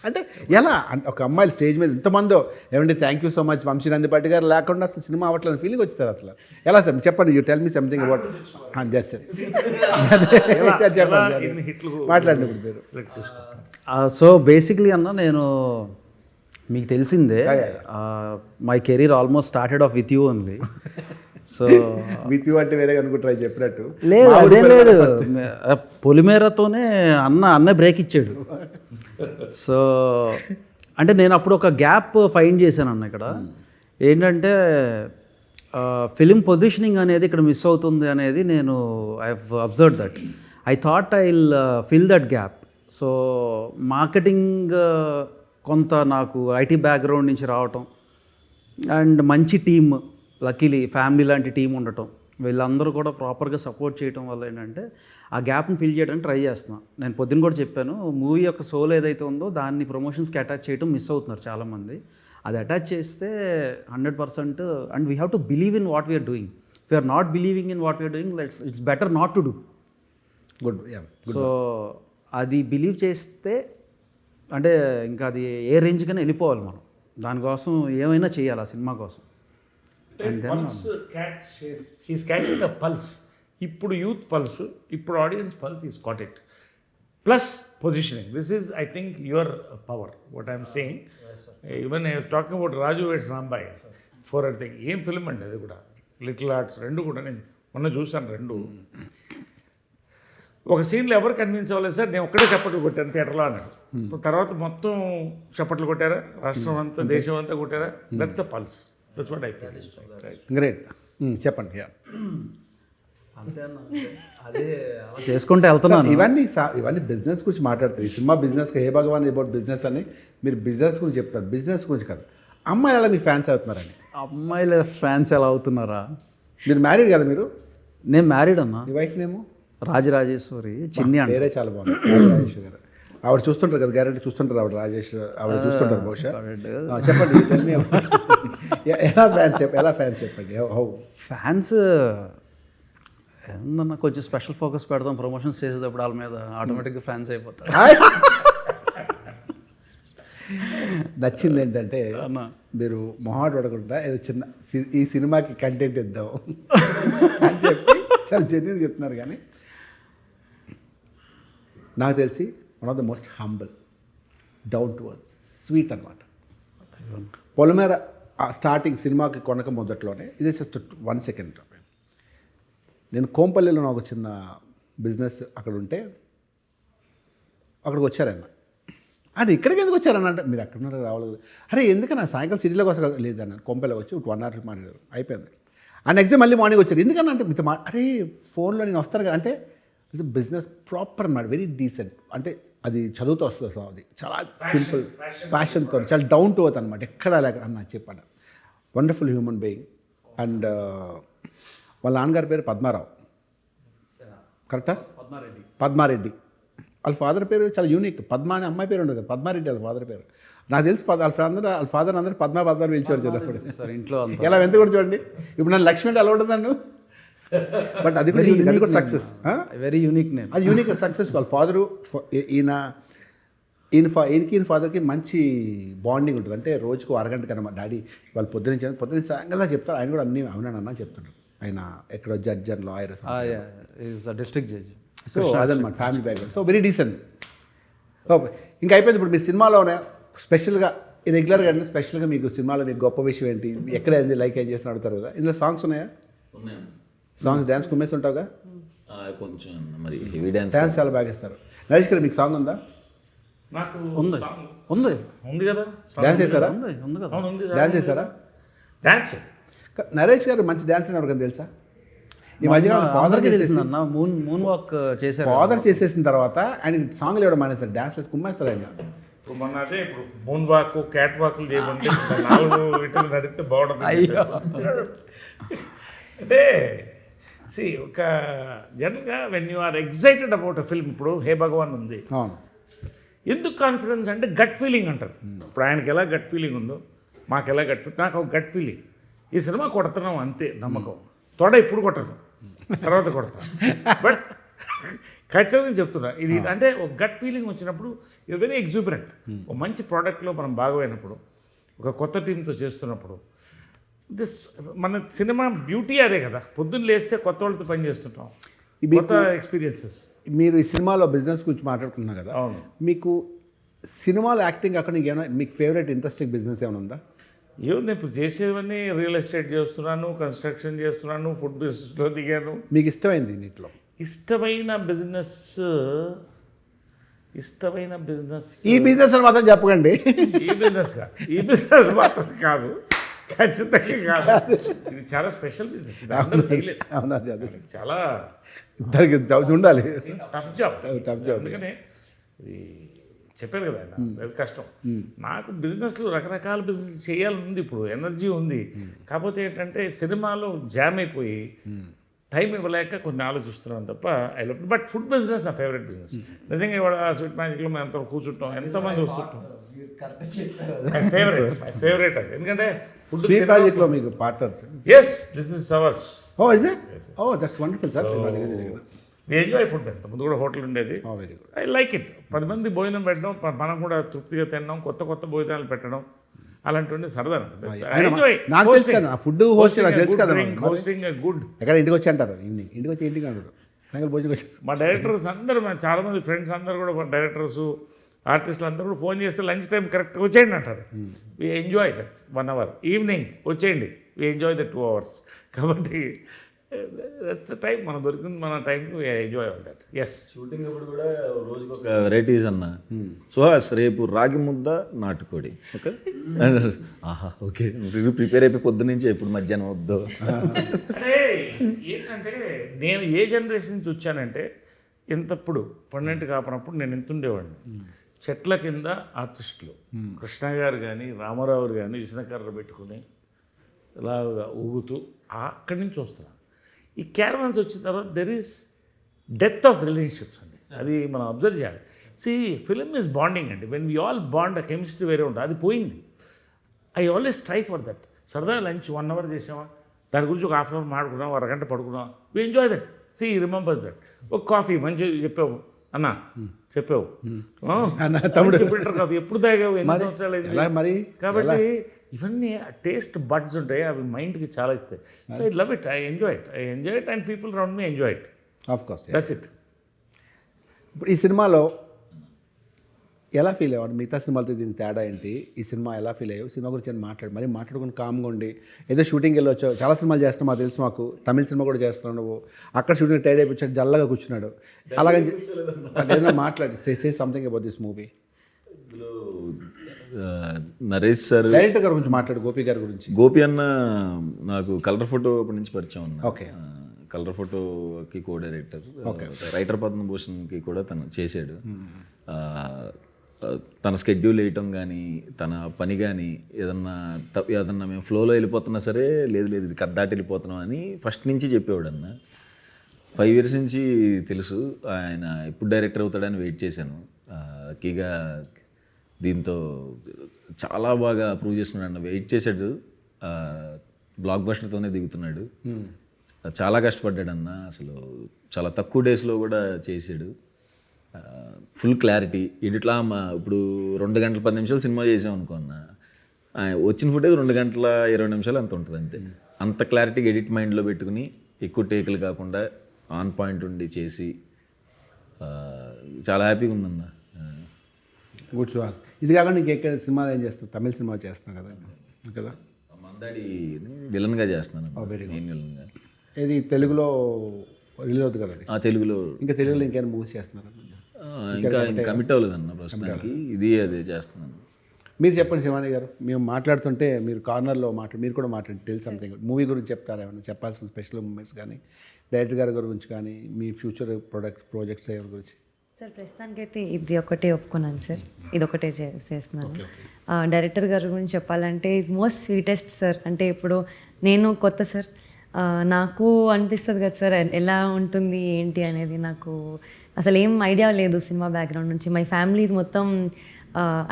అంటే ఎలా అంటే ఒక అమ్మాయిలు స్టేజ్ మీద ఇంతమందో ఏమంటే thank you so much Vamsi Nandipati garu లేకుండా అసలు సినిమా అవ్వట్లేదు ఫీలింగ్ వచ్చేస్తారు అసలు. ఎలా సార్ చెప్పండి, you tell me something about just చెప్పండి మాట్లాడండి ఇప్పుడు మీరు. సో బేసిక్లీ అన్న నేను మీకు తెలిసిందే my career almost started off with you only. So with you అంటే వేరే అనుకుంటారు చెప్పినట్టు లేదు అదేం లేదు, పొలిమేరతోనే అన్న బ్రేక్ ఇచ్చాడు. సో అంటే నేను అప్పుడు ఒక గ్యాప్ ఫైండ్ చేశాను అన్న ఇక్కడ ఏంటంటే ఫిలిం పొజిషనింగ్ అనేది ఇక్కడ మిస్ అవుతుంది అనేది నేను I have observe that. I thought I will fill that gap. So marketing కొంత నాకు ఐటీ బ్యాక్గ్రౌండ్ నుంచి రావటం అండ్ మంచి టీమ్, లక్కీలీ ఫ్యామిలీ లాంటి టీం ఉండటం, వీళ్ళందరూ కూడా ప్రాపర్గా సపోర్ట్ చేయడం వల్ల ఏంటంటే ఆ గ్యాప్ని ఫిల్ చేయడానికి ట్రై చేస్తున్నాను. నేను పొద్దున్న కూడా చెప్పాను, మూవీ యొక్క సోల్ ఏదైతే ఉందో దాన్ని ప్రమోషన్స్కి అటాచ్ చేయడం మిస్ అవుతున్నారు చాలామంది. అది అటాచ్ చేస్తే 100% and we have to believe in what we're doing. If you're not believing in what we're doing it's better not to do. Good. So అది బిలీవ్ చేస్తే అంటే ఇంకా అది ఏ రేంజ్కైనా వెళ్ళిపోవాలి మనం, దానికోసం ఏమైనా చేయాలి ఆ సినిమా కోసం. He's catching the pulse. ఇప్పుడు యూత్ పల్స్, ఇప్పుడు audience pulse is caught it. Plus positioning, this is I think your power what I'm saying. Even I talking about Raju weds Rambai for I think ఏం ఫిల్మ్ అండి అది కూడా, లిటిల్ ఆర్ట్స్ రెండు కూడా నేను మొన్న చూసాను రెండు. ఒక సీన్లో ఎవరు కన్విన్స్ అవ్వలేదు సార్, నేను ఒక్కడే చప్పట్లు కొట్టాను థియేటర్లో అన్నాడు. తర్వాత మొత్తం చప్పట్లు కొట్టారా, రాష్ట్రం అంతా దేశం అంతా కొట్టారా, that's the pulse. That's what I feel. Great. చెప్పండి. అదే చేసుకుంటే వెళ్తున్నాను. ఇవన్నీ బిజినెస్ గురించి మాట్లాడతారు. ఈ సినిమా బిజినెస్కి హే భగవాన్ అబౌట్ బిజినెస్ అని మీరు బిజినెస్ గురించి చెప్తారు, బిజినెస్ గురించి కాదు. అమ్మాయిలు ఎలా మీ ఫ్యాన్స్ అవుతున్నారని? అమ్మాయిల ఫ్యాన్స్ ఎలా అవుతున్నారా? మీరు మ్యారీడ్ కదా? మీరు? నేను మ్యారీడ్ అన్నా. మీ వైఫ్ నేమో రాజరాజేశ్వరి చిన్ని అంటే వేరే చాలా బాగుంది. రాజరాజేశ్వరి గారు ఆవిడ చూస్తుంటారు కదా, గ్యారెంటీ చూస్తుంటారు ఆవిడ. ఆవిడ చూస్తుంటారు బహుశా. చెప్పండి ఎలా ఫ్యాన్స్ చెప్పండి. హౌ ఫ్యాన్స్ ఏమన్నా కొంచెం స్పెషల్ ఫోకస్ పెడతాం ప్రమోషన్స్ చేసేటప్పుడు వాళ్ళ మీద, ఆటోమేటిక్గా ఫ్యాన్స్ అయిపోతారు. నచ్చింది ఏంటంటే మీరు మొహాట్ పడకుండా ఏదో చిన్న ఈ సినిమాకి కంటెంట్ ఇద్దాం అని చెప్పి చాలా జెన్యూన్ చెప్తున్నారు. కానీ నాకు తెలిసి one of the most humble, down to earth, sweet అనమాట. పొలిమేర స్టార్టింగ్ సినిమాకి కొనక మొదట్లోనే ఇది జస్ట్ 1 సెకండ్ నేను కోంపల్లిలో నాకు చిన్న బిజినెస్ అక్కడ ఉంటే అక్కడికి వచ్చారన్న. అది ఇక్కడికి ఎందుకు వచ్చారన్న అంటే మీరు అక్కడ ఉన్నారో రావలేదు. అరే ఎందుకన్నా సాయంకాలం సిటీలోకి వస్తా కదా. లేదన్న కోంపల్లి వచ్చి 1 hour మాట్లాడారు, అయిపోయింది. ఆ నెక్స్ట్ డే మళ్ళీ మార్నింగ్ వచ్చారు. ఎందుకన్నా అంటే మీతో అరే ఫోన్లో నేను వస్తాను కదా అంటే ఇది బిజినెస్ ప్రాపర్ అన్నమాట, వెరీ డీసెంట్. అంటే అది చదువుతూ వస్తుంది అసలు, అది చాలా సింపుల్ ప్యాషన్తో, చాలా డౌన్ టు ఎర్త్ అనమాట. ఎక్కడ లేక అన్న చెప్పాను. Wonderful human being. అండ్ వాళ్ళ నాన్నగారి పేరు పద్మారావు, కరెక్టా? పద్మారెడ్డి. వాళ్ళ ఫాదర్ పేరు చాలా యూనిక్. పద్మ అనే అమ్మాయి పేరు ఉండదు, పద్మారెడ్డి వాళ్ళ ఫాదర్ పేరు. నాకు తెలిసి వాళ్ళ ఫాదర్ అందరూ పద్మ పిలిచేవారు చిన్నప్పుడు. సార్ ఇంట్లో ఎలా ఎంత కూడా చూడండి. ఇప్పుడు నన్ను లక్ష్మి అంటే ఎలా ఉంటుంది నన్ను, బట్ అది కూడా సక్సెస్, వెరీ యూనిక్ నేమ్. అది యూనిక్ సక్సెస్. వాళ్ళ ఫాదరు ఈయనకి ఫాదర్కి మంచి బాండింగ్ ఉంటుంది. అంటే రోజుకు అరగంట కన్నా డాడీ వాళ్ళు పొద్దున్న సాయంకాలం చెప్తారు. ఆయన కూడా అన్నీ అవునానన్నా చెప్తాడు. ఆయన ఎక్కడో judge and lawyer, district judge. So అదనమాట family background. So very decent. Okay, ఇంకా అయిపోయింది. ఇప్పుడు మీ సినిమాలోనే స్పెషల్గా రెగ్యులర్గా అంటే స్పెషల్గా మీకు సినిమాలో మీకు గొప్ప విషయం ఏంటి, ఎక్కడ ఏంది లైక్ ఏం చేసిన అడుగుతారు కదా. ఇందులో సాంగ్స్ ఉన్నాయా? సాంగ్స్ డ్యాన్స్ కుమ్మేసి ఉంటావు కదా కొంచెం, మరి హెవీ డ్యాన్స్ చాలా బాగా ఇస్తారు. నరేష్ గారు మీకు సాంగ్ ఉందా? నాకు ఉంది కదా. డ్యాన్స్ చేశారా? ఉంది కదా. అవును, ఉంది. డ్యాన్స్ చేశారా? డ్యాన్స్ నరేష్ గారు మంచి డ్యాన్స్ ఎవరికైనా తెలుసా? ఈ మధ్యకాలం ఫాదర్కి తెలిసిందన్న మూన్ వాక్ చేశారు. ఫాదర్ చేసేసిన తర్వాత ఆయన సాంగ్లు ఇవ్వడం మానేస్తారు, డ్యాన్స్ కుమ్మేస్తారు ఆయన. ఇప్పుడు మొన్న అదే ఇప్పుడు మూన్ వాక్ క్యాట్ వాక్లు చేయమంటే 4 వీటిని నడిస్తే బాగుంటుంది. అయ్యో, అంటే ఒక జనరల్గా when you are excited about a film, ఇప్పుడు హే భగవాన్ ఉంది, అవును. ఎందుకు కాన్ఫిడెన్స్ అంటే గట్ ఫీలింగ్ అంటారు. ఇప్పుడు ఆయనకి ఎలా గట్ ఫీలింగ్ ఉందో మాకు ఎలా నాకు ఒక గట్ ఫీలింగ్. ఈ సినిమా కొడుతున్నాం అంతే, నమ్మకం. తోడ ఇప్పుడు కొట్టను, తర్వాత కొడతాను. బట్ ఖచ్చితంగా చెప్తున్నా ఇది. అంటే ఒక గట్ ఫీలింగ్ వచ్చినప్పుడు ఇది వెరీ ఎగ్జూబరెంట్. ఒక మంచి ప్రోడక్ట్లో మనం బాగోయినప్పుడు, ఒక కొత్త టీంతో చేస్తున్నప్పుడు, మన సినిమా బ్యూటీ అదే కదా. పొద్దున్న లేస్తే కొత్త వాళ్ళతో పని చేస్తుంటాం, కొత్త ఎక్స్పీరియన్సెస్. మీరు ఈ సినిమాలో బిజినెస్ గురించి మాట్లాడుకుంటున్నారు కదా, అవును. మీకు సినిమాలో యాక్టింగ్ అక్కడ ఏమైనా మీకు ఫేవరెట్ ఇంట్రెస్టింగ్ బిజినెస్ ఏమైనా ఉందా? ఏముంది, ఇప్పుడు చేసేవన్నీ రియల్ ఎస్టేట్ చేస్తున్నాను, కన్స్ట్రక్షన్ చేస్తున్నాను, ఫుడ్ బిజినెస్లో దిగాను. మీకు ఇష్టమైంది నీటిలో? ఇష్టమైన బిజినెస్ ఈ బిజినెస్ అని మాత్రం చెప్పకండి. ఈ బిజినెస్ మాత్రం కాదు, ఖచ్చితంగా కాదు. ఇది చాలా స్పెషల్ బిజినెస్, ఇది అందరూ చేయలేదు. చాలా దానికి ఉండాలి, టఫ్ జాబ్. Tough job. అందుకనే ఇది చెప్పారు కదా ఆయన, అది కష్టం. నాకు బిజినెస్లో రకరకాల బిజినెస్ చేయాలని ఉంది, ఇప్పుడు ఎనర్జీ ఉంది. కాకపోతే ఏంటంటే సినిమాలో జామ్ అయిపోయి టైం ఇవ్వలేక కొన్ని ఆలోచిస్తున్నాను తప్ప I love. But food business నా ఫేవరెట్ బిజినెస్. నిజంగా ఇవాళ స్వీట్ మ్యాజిక్లో మేము ఎంత కూర్చుంటాం, ఎంతమంది వస్తుంటాం. ఫేవరెట్ అది, ఎందుకంటే ఫుడ్ స్వీట్ మ్యాజిక్లో మీకు partner? Yes, this is ours. Oh is it? Oh that's wonderful sir. We enjoy food. ఎంత ముందు కూడా హోటల్ ఉండేది, very good. I like it. 10 మంది భోజనం పెట్టడం, మనం కూడా తృప్తిగా తినడం, కొత్త కొత్త భోజనాలు పెట్టడం, అలాంటివన్నీ సరదా. నాకు తెలుసు కదా ఫుడ్ హోస్ట్, నాకు తెలుసు కదా. Hosting good. ఎక్కడ ఇంటికి వచ్చి అంటారు, ఈవినింగ్ ఇంటికి వచ్చి ఇంటికి అంటారు, సాయంకాలం భోజనం వచ్చి. మా డైరెక్టర్స్ అందరూ, చాలామంది ఫ్రెండ్స్ అందరూ కూడా, డైరెక్టర్స్ ఆర్టిస్టులు అందరూ కూడా ఫోన్ చేస్తే లంచ్ టైం కరెక్ట్గా వచ్చేయండి అంటారు. We enjoy that 1 hour. Evening వచ్చేయండి, వి ఎంజాయ్ దట్ 2 hours. కాబట్టి దట్స్ ద టైం, మనం దొరికింది మన టైంకి enjoy all that. Yes, shooting అప్పుడు కూడా రోజుకి ఒక వెరైటీస్ అన్న. సుహాస్ రేపు రాగి ముద్ద నాటుకోడి, ఓకే ఆహా ఓకే, ప్రిపేర్ అయిపోయి పొద్దు నుంచి ఎప్పుడు మధ్యాహ్నం వద్దు. అంటే ఏంటంటే నేను ఏ జనరేషన్ నుంచి వచ్చానంటే, ఇంతప్పుడు 12 కాపనప్పుడు నేను ఎంత ఉండేవాడిని. చెట్ల కింద ఆర్టిస్టులు, కృష్ణ గారు కానీ రామారావు కానీ విష్ణుకర్ర పెట్టుకుని ఇలాగా ఊగుతూ అక్కడి నుంచి వస్తున్నాను. ఈ క్యారవాన్స్ వచ్చిన తర్వాత there is death of relationships అండి, అది మనం అబ్జర్వ్ చేయాలి. ఫిలిం ఈజ్ బాండింగ్ అండి. వెన్ వీ ఆల్ బాండ్, ఆ కెమిస్ట్రీ వేరే ఉంటుంది, అది పోయింది. I always try for that. సరదా లంచ్ 1 hour చేసామా, దాని గురించి ఒక 1/2 hour మాడుకున్నాం, 1 గంట పడుకున్నాం, we enjoy that. Remembers that. ఒక కాఫీ మంచిగా చెప్పావు అన్న, చెప్పావు తమ్ముడు, ఫిల్టర్ కాఫీ ఎప్పుడు తాగావు, ఎన్ని సంవత్సరాలు అయింది. కాబట్టి ఇవన్నీ టేస్ట్ బడ్స్ ఉంటాయి, అవి మైండ్కి చాలా ఇస్తాయి. So I love it, I enjoy it and people around me enjoy it. Of course, that's it. ఇప్పుడు ఈ సినిమాలో ఎలా ఫీల్ అయ్యావు మిగతా సినిమాలతో దీనికి తేడా ఏంటి, ఈ సినిమా ఎలా ఫీల్ అయ్యావు, సినిమా గురించి ఏమైనా మరి మాట్లాడుకుని కామ్గా ఉండి ఏదో షూటింగ్ వెళ్ళి వచ్చావు, చాలా సినిమాలు చేస్తున్నావు మాకు తెలుసు, మాకు తమిళ సినిమా కూడా చేస్తున్నావు నువ్వు, అక్కడ షూటింగ్ టైడ్ అయిపోయి జల్లగా కూర్చున్నాడు, అలాగని ఏదైనా మాట్లాడి సే సంథింగ్ అబౌట్ దిస్ మూవీ. ఇందులో నరేష్ సార్, డైరెక్టర్ గారి గురించి మాట్లాడు, గోపి గారి గురించి. గోపి అన్న నాకు కలర్ ఫోటో అప్పటి నుంచి పరిచయం ఉన్నా. ఓకే. కలర్ ఫోటోకి కో డైరెక్టర్, రైటర్ పద్మభూషణ్కి కూడా తను చేశాడు. తన స్కెడ్యూల్ వేయటం కానీ తన పని కానీ ఏదన్నా మేము ఫ్లోలో వెళ్ళిపోతున్నా సరే, లేదు ఇది కద్దాటి వెళ్ళిపోతున్నాం అని ఫస్ట్ నుంచి చెప్పేవాడు అన్న. 5 years నుంచి తెలుసు ఆయన ఎప్పుడు డైరెక్టర్ అవుతాడని వెయిట్ చేశాను. లక్కీగా దీంతో చాలా బాగా ప్రూవ్ చేసుకున్నాడు అన్న, వెయిట్ చేశాడు. బ్లాక్ బస్టర్తోనే దిగుతున్నాడు. చాలా కష్టపడ్డాడు అన్న, అసలు చాలా తక్కువ డేస్లో కూడా చేసాడు. ఫుల్ క్లారిటీ ఎడిట్లా ఇప్పుడు 2 గంటల 10 నిమిషాలు సినిమా చేసాం అనుకో అన్న, వచ్చిన ఫుటేజ్ 2 గంటల 20 నిమిషాలు అంత ఉంటుంది అంతే. అంత క్లారిటీగా ఎడిట్ మైండ్లో పెట్టుకుని ఎక్కువ టేకులు కాకుండా ఆన్ పాయింట్ ఉండి చేసి చాలా హ్యాపీగా ఉందన్న. గుడ్ సుహాస్. ఇది కాకుండా నీకు ఎక్కడ సినిమాలు ఏం చేస్తావు, తమిళ సినిమా చేస్తున్నావు కదా మందాడి విలన్గా చేస్తున్నాను, మెయిన్ విలన్గా. ఇది తెలుగులో రిలీజ్ అవుతుంది కదా అది? తెలుగులో. ఇంకా తెలుగులో ఇంకేమైనా మూవీస్ చేస్తున్నారు? ఇంకా కమిట్ అవ్వలేదన్న ప్రస్తుతానికి, ఇది అదే చేస్తున్నాను. మీరు చెప్పండి శివాని గారు, మేము మాట్లాడుతుంటే మీరు కార్నర్లో మీరు కూడా మాట్లాడి టెల్ సంథింగ్ మూవీ గురించి చెప్తారా, ఏమైనా చెప్పాల్సిన స్పెషల్ మూమెంట్స్ కానీ, డైరెక్టర్ గారి గురించి కానీ, మీ ఫ్యూచర్ ప్రాజెక్ట్స్ ఎవరి గురించి? సార్ ప్రస్తుతానికైతే ఇది ఒకటే ఒప్పుకున్నాను సార్, ఇది ఒకటే చేస్తున్నాను. డైరెక్టర్ గారి గురించి చెప్పాలంటే ఈజ్ మోస్ట్ స్వీటెస్ట్ సార్. అంటే ఇప్పుడు నేను కొత్త సార్, నాకు అనిపిస్తుంది కదా సార్ ఎలా ఉంటుంది ఏంటి అనేది. నాకు అసలు ఏం ఐడియా లేదు సినిమా బ్యాక్గ్రౌండ్ నుంచి. మై ఫ్యామిలీస్ మొత్తం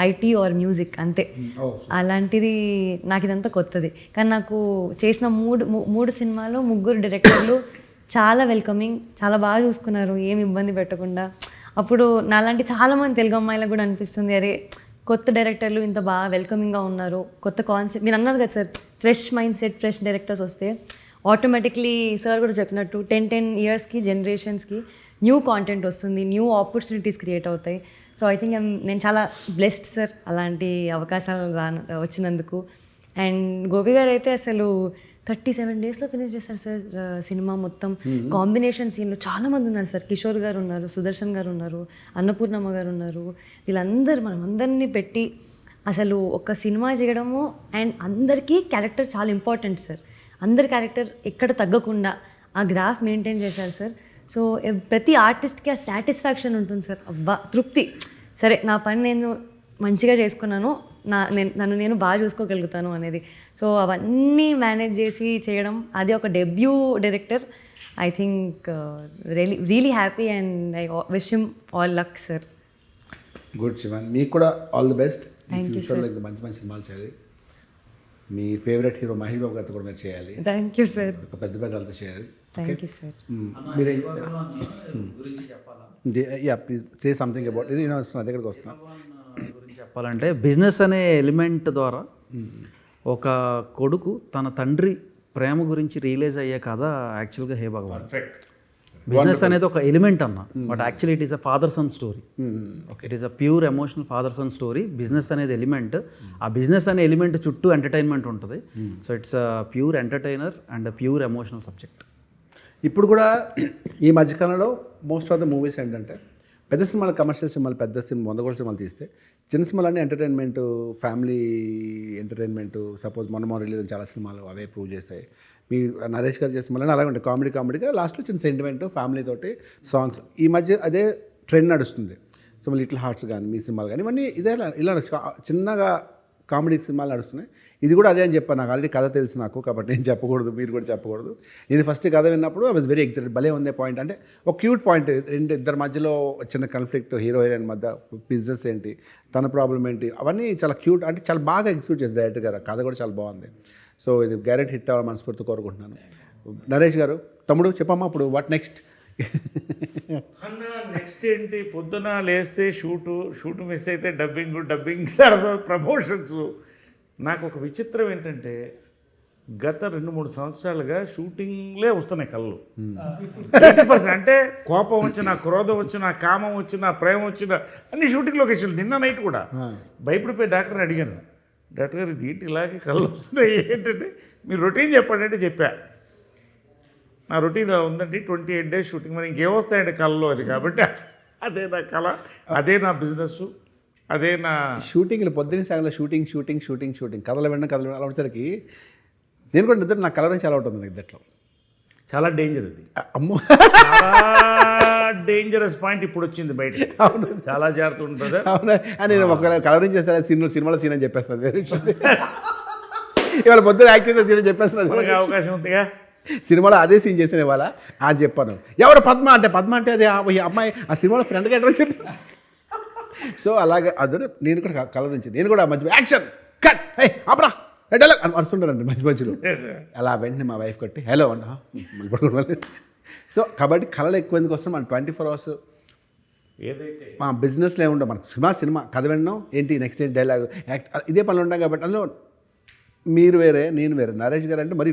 ఐటీ ఆర్ మ్యూజిక్ అంతే. అలాంటిది నాకు ఇదంతా కొత్తది. కానీ నాకు చేసిన మూడు సినిమాలు 3 డైరెక్టర్లు చాలా వెల్కమింగ్, చాలా బాగా చూసుకున్నారు, ఏమి ఇబ్బంది పెట్టకుండా. అప్పుడు నాలాంటి చాలామంది తెలుగు అమ్మాయిలకు కూడా అనిపిస్తుంది, అరే కొత్త డైరెక్టర్లు ఇంత బాగా వెల్కమింగ్గా ఉన్నారు, కొత్త కాన్సెప్ట్. మీరు అన్నారు కదా sir, fresh mind set, fresh directors వస్తే ఆటోమేటిక్లీ సార్ కూడా చెప్పినట్టు 10 yearsకి జనరేషన్స్కి న్యూ కాంటెంట్ వస్తుంది, న్యూ ఆపర్చునిటీస్ క్రియేట్ అవుతాయి. సో ఐ థింక్ నేను చాలా బ్లెస్డ్ సార్ అలాంటి అవకాశాలు వచ్చినందుకు. అండ్ గోపి గారు అయితే అసలు 37 daysలో ఫినిష్ చేస్తారు సార్ సినిమా మొత్తం. కాంబినేషన్ సీన్లు చాలామంది ఉన్నారు సార్, కిషోర్ గారు ఉన్నారు, సుదర్శన్ గారు ఉన్నారు, అన్నపూర్ణమ్మ గారు ఉన్నారు. వీళ్ళందరూ మనం అందరినీ పెట్టి అసలు ఒక సినిమా చేయడము. అండ్ అందరికీ క్యారెక్టర్ చాలా ఇంపార్టెంట్ సార్. అందరి క్యారెక్టర్ ఎక్కడ తగ్గకుండా ఆ గ్రాఫ్ మెయింటైన్ చేశారు సార్. సో ప్రతి ఆర్టిస్ట్కి ఆ సాటిస్ఫాక్షన్ ఉంటుంది సార్, అబ్బా తృప్తి, సరే నా పని నేను మంచిగా చేసుకున్నాను, నన్ను నేను బాగా చూసుకోగలుగుతాను అనేది. సో అవన్నీ మేనేజ్ చేసి చేయడం, అది ఒక debut director. I think really happy and I wish him all luck sir. Good Sivan, మీకు కూడా all the best. Thank you ఫ్యూచర్లో ఇంకా మంచి మంచి సినిమాలు చేయాలి. మీ ఫేవరెట్ హీరో మహేష్ బాబు గారితో కూడా మీరు చేయాలి, థ్యాంక్ యూ సార్. ఒక పెద్ద వాళ్ళతో చేయాలి. Thank you sir. మీరు yeah please say something about ఇది. నేను వస్తున్నా దగ్గరికి వస్తున్నా. గురించి చెప్పాలంటే బిజినెస్ అనే ఎలిమెంట్ ద్వారా ఒక కొడుకు తన తండ్రి ప్రేమ గురించి రియలైజ్ అయ్యే కథ యాక్చువల్గా హే భగవాన్. బిజినెస్ అనేది ఒక ఎలిమెంట్ అన్న, but actually it is a father son story. It is a pure emotional father son story. Business అనేది ఎలిమెంట్, ఆ బిజినెస్ అనే ఎలిమెంట్ చుట్టూ ఎంటర్టైన్మెంట్ ఉంటుంది. So it's a pure entertainer and pure emotional subject. ఇప్పుడు కూడా ఈ మధ్యకాలంలో మోస్ట్ ఆఫ్ ద మూవీస్ ఏంటంటే పెద్ద సినిమాలు, కమర్షియల్ సినిమాలు, పెద్ద సినిమా 100 కోట్ల సినిమాలు తీస్తే చిన్న సినిమాలన్నీ ఎంటర్టైన్మెంట్, ఫ్యామిలీ ఎంటర్టైన్మెంట్. సపోజ్ మొన్న రిలీజ్ అయిన చాలా సినిమాలు అవే ప్రూవ్ చేస్తాయి. మీ నరేష్ గారు చేసిన సినిమాలు అలాగే ఉంటాయి, కామెడీగా లాస్ట్లో చిన్న సెంటిమెంట్, ఫ్యామిలీ తోటి సాంగ్స్. ఈ మధ్య అదే ట్రెండ్ నడుస్తుంది. సో లిటిల్ హార్ట్స్ కానీ మీ సినిమాలు కానీ ఇవన్నీ ఇదే ఇలా చిన్నగా కామెడీ సినిమాలు నడుస్తున్నాయి. ఇది కూడా అదే అని చెప్పాను. నాకు ఆల్రెడీ కథ తెలుసు నాకు, కాబట్టి నేను చెప్పకూడదు, మీరు కూడా చెప్పకూడదు. నేను ఫస్ట్ కథ విన్నప్పుడు ఐ వాజ్ వెరీ ఎక్సైటెడ్. భలే ఉందే పాయింట్, అంటే ఒక క్యూట్ పాయింట్. ఇద్దరి మధ్యలో చిన్న కాన్ఫ్లిక్ట్, హీరో హీరోయిన్ మధ్య, బిజినెస్ ఏంటి, తన ప్రాబ్లం ఏంటి, అవన్నీ చాలా క్యూట్, అంటే చాలా బాగా ఎగ్జిక్యూట్ చేశారు డైరెక్టర్ గారు. కథ కూడా చాలా బాగుంది. సో ఇది గ్యారెంటీ హిట్ అవ్వాలని మనస్ఫూర్తి కోరుకుంటున్నాను. నరేష్ గారు, తమ్ముడు చెప్పమ్మా ఇప్పుడు వాట్ నెక్స్ట్? అన్న నెక్స్ట్ ఏంటి, పొద్దున లేస్తే షూటు మిస్ అయితే డబ్బింగ్ ప్రమోషన్స్. నాకు ఒక విచిత్రం ఏంటంటే గత 2-3 సంవత్సరాలుగా షూటింగ్లే వస్తున్నాయి కళ్ళు 80%. అంటే కోపం వచ్చినా, క్రోధం వచ్చినా, కామం వచ్చినా, ప్రేమ వచ్చినా అన్ని షూటింగ్ లొకేషన్లు. నిన్న నైట్ కూడా భయపడిపోయి డాక్టర్ని అడిగాను, డాక్టర్ గారు ఇది ఏంటి ఇలాగే కళ్ళు వస్తున్నాయి ఏంటంటే మీరు రొటీన్ చెప్పండి అంటే చెప్పా. నా రొటీన్ ఉందండి 28 days షూటింగ్, మరి ఇంకేమొస్తాయండి కళ్ళలో అది. కాబట్టి అదే నా కళ, అదే నా బిజినెస్, అదే నా షూటింగ్లు పొద్దున్న సాగల షూటింగ్ షూటింగ్ షూటింగ్ షూటింగ్ కథలు వినడం అలా వచ్చేసరికి నేను కూడా నిద్ర నా కలర్ నుంచి అలా ఉంటుంది నిద్రలో. చాలా డేంజర్ అది. అమ్మో చాలా డేంజరస్ పాయింట్ ఇప్పుడు వచ్చింది బయట. అవును చాలా జాగ్రత్త ఉంటుంది. అవునా అని నేను ఒకవేళ కలరింగ్ చేస్తాను సినిమాలో సీన్ అని చెప్పేస్తాను. వేరే విషయం. ఇవాళ పొద్దున యాక్ట్ చేసిన సీన్ అని చెప్పేస్తున్నాను. అవకాశం ఉందిగా. సినిమాలో అదే సీన్ చేసిన ఇవాళ అది చెప్పాను. ఎవరు పద్మ అంటే అదే ఈ అమ్మాయి ఆ సినిమాలో ఫ్రెండ్గా ఎట్లా చెప్పి. సో అలాగే అదే నేను కూడా కలర్ నుంచి నేను కూడా మధ్య యాక్షన్ కట్ అబ్రా ఎడలా అని వస్తుంటానండి మధ్య మధ్యలో. అలా వెంటనే మా వైఫ్ కొట్టి హలో అన్న మళ్ళీ పడుకోవాలి. సో కాబట్టి కళలు ఎక్కువ ఎందుకు వస్తున్నాం మనం 24 hours ఏదైతే మా బిజినెస్లో ఏముండవు. మనకు సినిమా కథ వినడం ఏంటి నెక్స్ట్ ఏంటి డైలాగ్ యాక్ట్ ఇదే పనులు ఉంటాం. కాబట్టి అందులో మీరు వేరే నేను వేరే. నరేష్ గారు అంటే మరి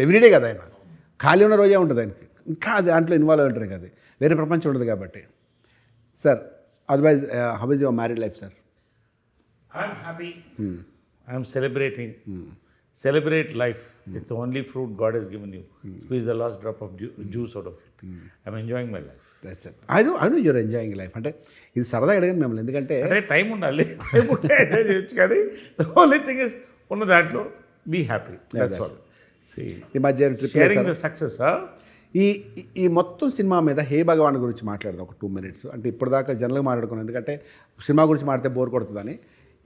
ఎవ్రీడే కదా ఆయన, ఖాళీ ఉన్న రోజే ఉంటుంది ఆయనకి, ఇంకా దాంట్లో ఇన్వాల్వ్ ఉంటారు కదా, వేరే ప్రపంచం ఉంటుంది కాబట్టి. Sir otherwise how is your married life sir? I'm happy, I'm celebrating. Celebrate life. It's the only fruit God has given you. Squeeze the last drop of juice out of it. I'm enjoying my life. That's it. I know your enjoying life. అంటే ఇది సరదా అడిగాను మిమ్మల్ని, ఎందుకంటే అంటే టైం ఉండాలి, టైం ఉంటే ఎంజాయ్ చేయొచ్చు. కానీ ద ఓన్లీ థింగ్ ఇస్ ఉన్న దాంట్లో బీ హ్యాపీ. That's all. ఈ మధ్య షేరింగ్ ద సక్సెస్. ఈ మొత్తం సినిమా మీద హే భగవాన్ గురించి మాట్లాడదాం ఒక 2 minutes. అంటే ఇప్పటిదాకా జనరల్గా మాట్లాడుకున్నాను, ఎందుకంటే సినిమా గురించి మాట్లాడితే బోర్ కొడుతుందని.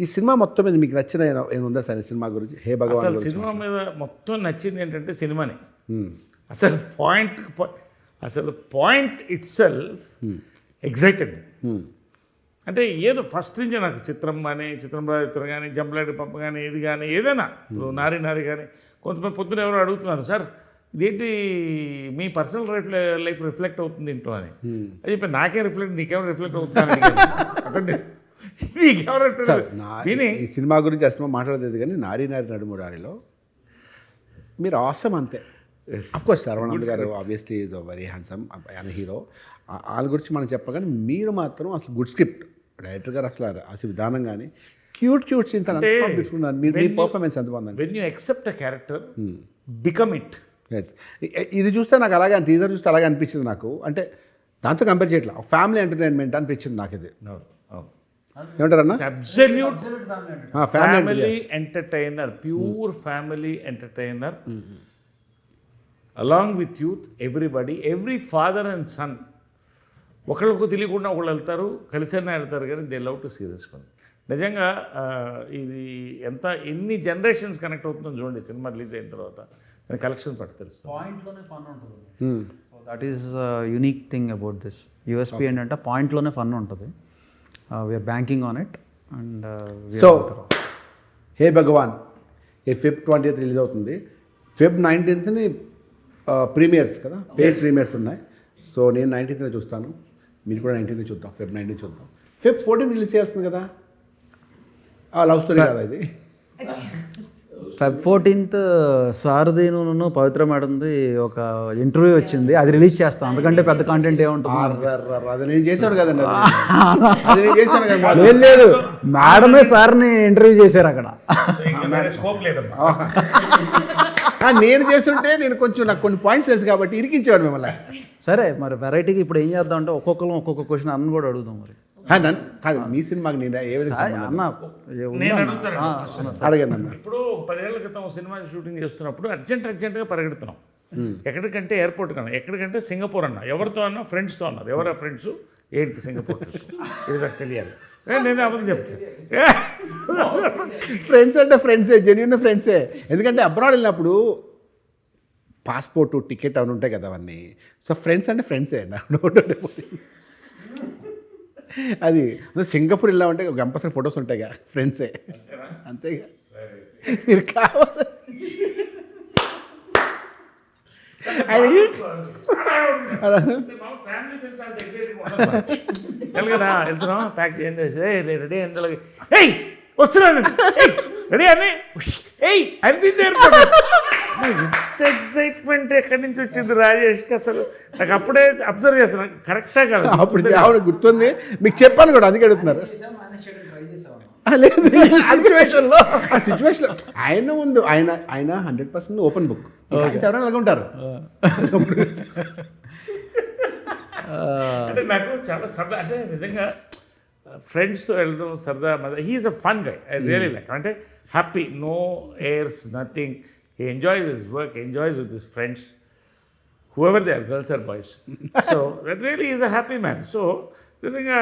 ఈ సినిమా మొత్తం మీద మీకు నచ్చిన ఏముందా సార్ సినిమా గురించి? హే భగవాన్ అసలు సినిమా మీద మొత్తం నచ్చింది ఏంటంటే సినిమానే. అసలు పాయింట్ ఇట్ సెల్ఫ్ ఎగ్జైటెడ్. అంటే ఏదో ఫస్ట్ నుంచి నాకు చిత్రం కానీ, చిత్రం రాజిత్రం కానీ, జంపలాడి పంప కానీ, ఇది కానీ ఏదైనా నారి కానీ, కొంతమంది పొద్దున ఎవరో అడుగుతున్నారు, సార్ ఇదేంటి మీ పర్సనల్ లైఫ్ రిఫ్లెక్ట్ అవుతుంది ఇంట్లో అని. అది చెప్పి నాకే రిఫ్లెక్ట్, నీకేమో రిఫ్లెక్ట్ అవుతుంది అంటే ఈ సినిమా గురించి అసలు మాట్లాడలేదు. కానీ నారీ నడుమురారిలో మీరు ఆసమ్ అంతే. అఫ్కోర్స్ శర్వణంద్ గారు ఆబ్వియస్లీ ఈజ్ వెరీ హ్యాండ్సమ్ ఆయన హీరో, వాళ్ళ గురించి మనం చెప్పగానే మీరు మాత్రం అసలు గుడ్ స్క్రిప్ట్ డైరెక్టర్ గారు అసలు విధానం కానీ క్యూట్ సీన్స్ అని మీ పర్ఫార్మెన్స్ ఎంత బాగుందండి. When you accept a character become it. ఇది చూస్తే నాకు అలాగే టీజర్ చూస్తే అలాగే అనిపించింది నాకు. అంటే దాంతో కంపేర్ చేయట్లా, ఫ్యామిలీ ఎంటర్టైన్మెంట్ అనిపించింది నాకు ఇది. ఏమంటారన్నా? Absolute family entertainer, pure family entertainer along with youth, everybody, every father and son ఒకళ్ళకు తెలియకుండా ఒకళ్ళు వెళ్తారు, కలిసైనా వెళ్తారు, కానీ they love to see this film. నిజంగా ఇది ఎన్ని జనరేషన్స్ కనెక్ట్ అవుతుందో చూడండి సినిమా రిలీజ్ అయిన తర్వాత. కలెక్షన్ పట్టు తెలుస్తుంది, పాయింట్లోనే ఫన్ ఉంటుంది. That is unique thing about this. USP ఏంటంటే పాయింట్లోనే ఫన్ ఉంటుంది. We're banking on it. And so Hey Bhagawan Feb 20th release అవుతుంది. Feb 19th ప్రీమియర్స్ కదా, పేడ్ ప్రీమియర్స్ ఉన్నాయి. సో నేను 19th చూస్తాను, మీరు కూడా 19th చూద్దాం, Feb 19th చూద్దాం. Feb 14th రిలీజ్ చేస్తుంది కదా, లవ్ స్టోరీ కదా ఇది. Feb 14th సారథీను పవిత్ర మేడంది ఒక ఇంటర్వ్యూ వచ్చింది, అది రిలీజ్ చేస్తాం. అందుకంటే పెద్ద కాంటెంట్ ఏముంటుంది. అది నేను చేశాను కదండి, అది నేను చేశాను కదా. లేదు, మేడమే సార్ని ఇంటర్వ్యూ చేశారు అక్కడ. స్కోప్ లేదమ్మా. నేను చేస్తుంటే నేను కొంచెం నాకు కొన్ని పాయింట్స్ తెలుసు కాబట్టి ఇరికించేవాడు మిమ్మల్ని. సరే, మరి వెరైటీకి ఇప్పుడు ఏం చేద్దాం అంటే ఒక్కొక్కరు ఒక్కొక్క క్వశ్చన్ అన్న కూడా అడుగుదాం. మరి కాదు మీ సినిమాకి నేను ఏ విధంగా అన్న అడగండి అన్న. ఇప్పుడు 10 ఏళ్ల క్రితం సినిమా షూటింగ్ చేస్తున్నప్పుడు అర్జెంట్గా పరిగెడుతున్నాం. ఎక్కడికంటే ఎయిర్పోర్ట్ కన్నా, ఎక్కడికంటే సింగపూర్ అన్న, ఎవరితో అన్నా ఫ్రెండ్స్తో అన్నారు. ఎవరా ఫ్రెండ్స్ ఏంటి సింగపూర్ ఇది నాకు తెలియాలి. నేను అబద్ధం చెప్తాను. ఫ్రెండ్స్ అంటే ఫ్రెండ్సే, జెన్యూన్ ఫ్రెండ్సే. ఎందుకంటే అబ్రాడ్ వెళ్ళినప్పుడు పాస్పోర్టు టికెట్ అవన్నీ ఉంటాయి కదా అవన్నీ. సో ఫ్రెండ్స్ అంటే ఫ్రెండ్సే. అది సింగపూర్ వెళ్ళామంటే కంపల్సరీ ఫొటోస్ ఉంటాయిగా, ఫ్రెండ్సే అంతేగా. మీరు కావాలి కదా వెళ్తున్నాం, ప్యాక్ చేయండి, రెడీ ఎందులో వస్తున్నాను రెడీ అని ఏయ్ అనిపింది ఎయిర్పోర్ట్. ఇంత ఎక్సైట్మెంట్ ఎక్కడి నుంచి వచ్చింది రాజేష్కి అసలు నాకు అప్పుడే అబ్జర్వ్ చేస్తాను కరెక్టా కాదు అప్పుడు ఆవిడ గుర్తుంది, మీకు చెప్పాను కూడా, అందుకే అడుగుతున్నారు. ఆ సిచ్యువేషన్ ఆయన ముందు ఆయన 100% ఓపెన్ బుక్, ఎవరైనా అలాగే ఉంటారు. అంటే నాకు చాలా సరదా, అంటే నిజంగా ఫ్రెండ్స్తో వెళ్ళడం సరదా మజా. He's a fun guy, I really like. అంటే happy, no airs, nothing. He enjoys his work, enjoys with his friends, whoever they are, girls or boys. So that really is a happy man. So నిజంగా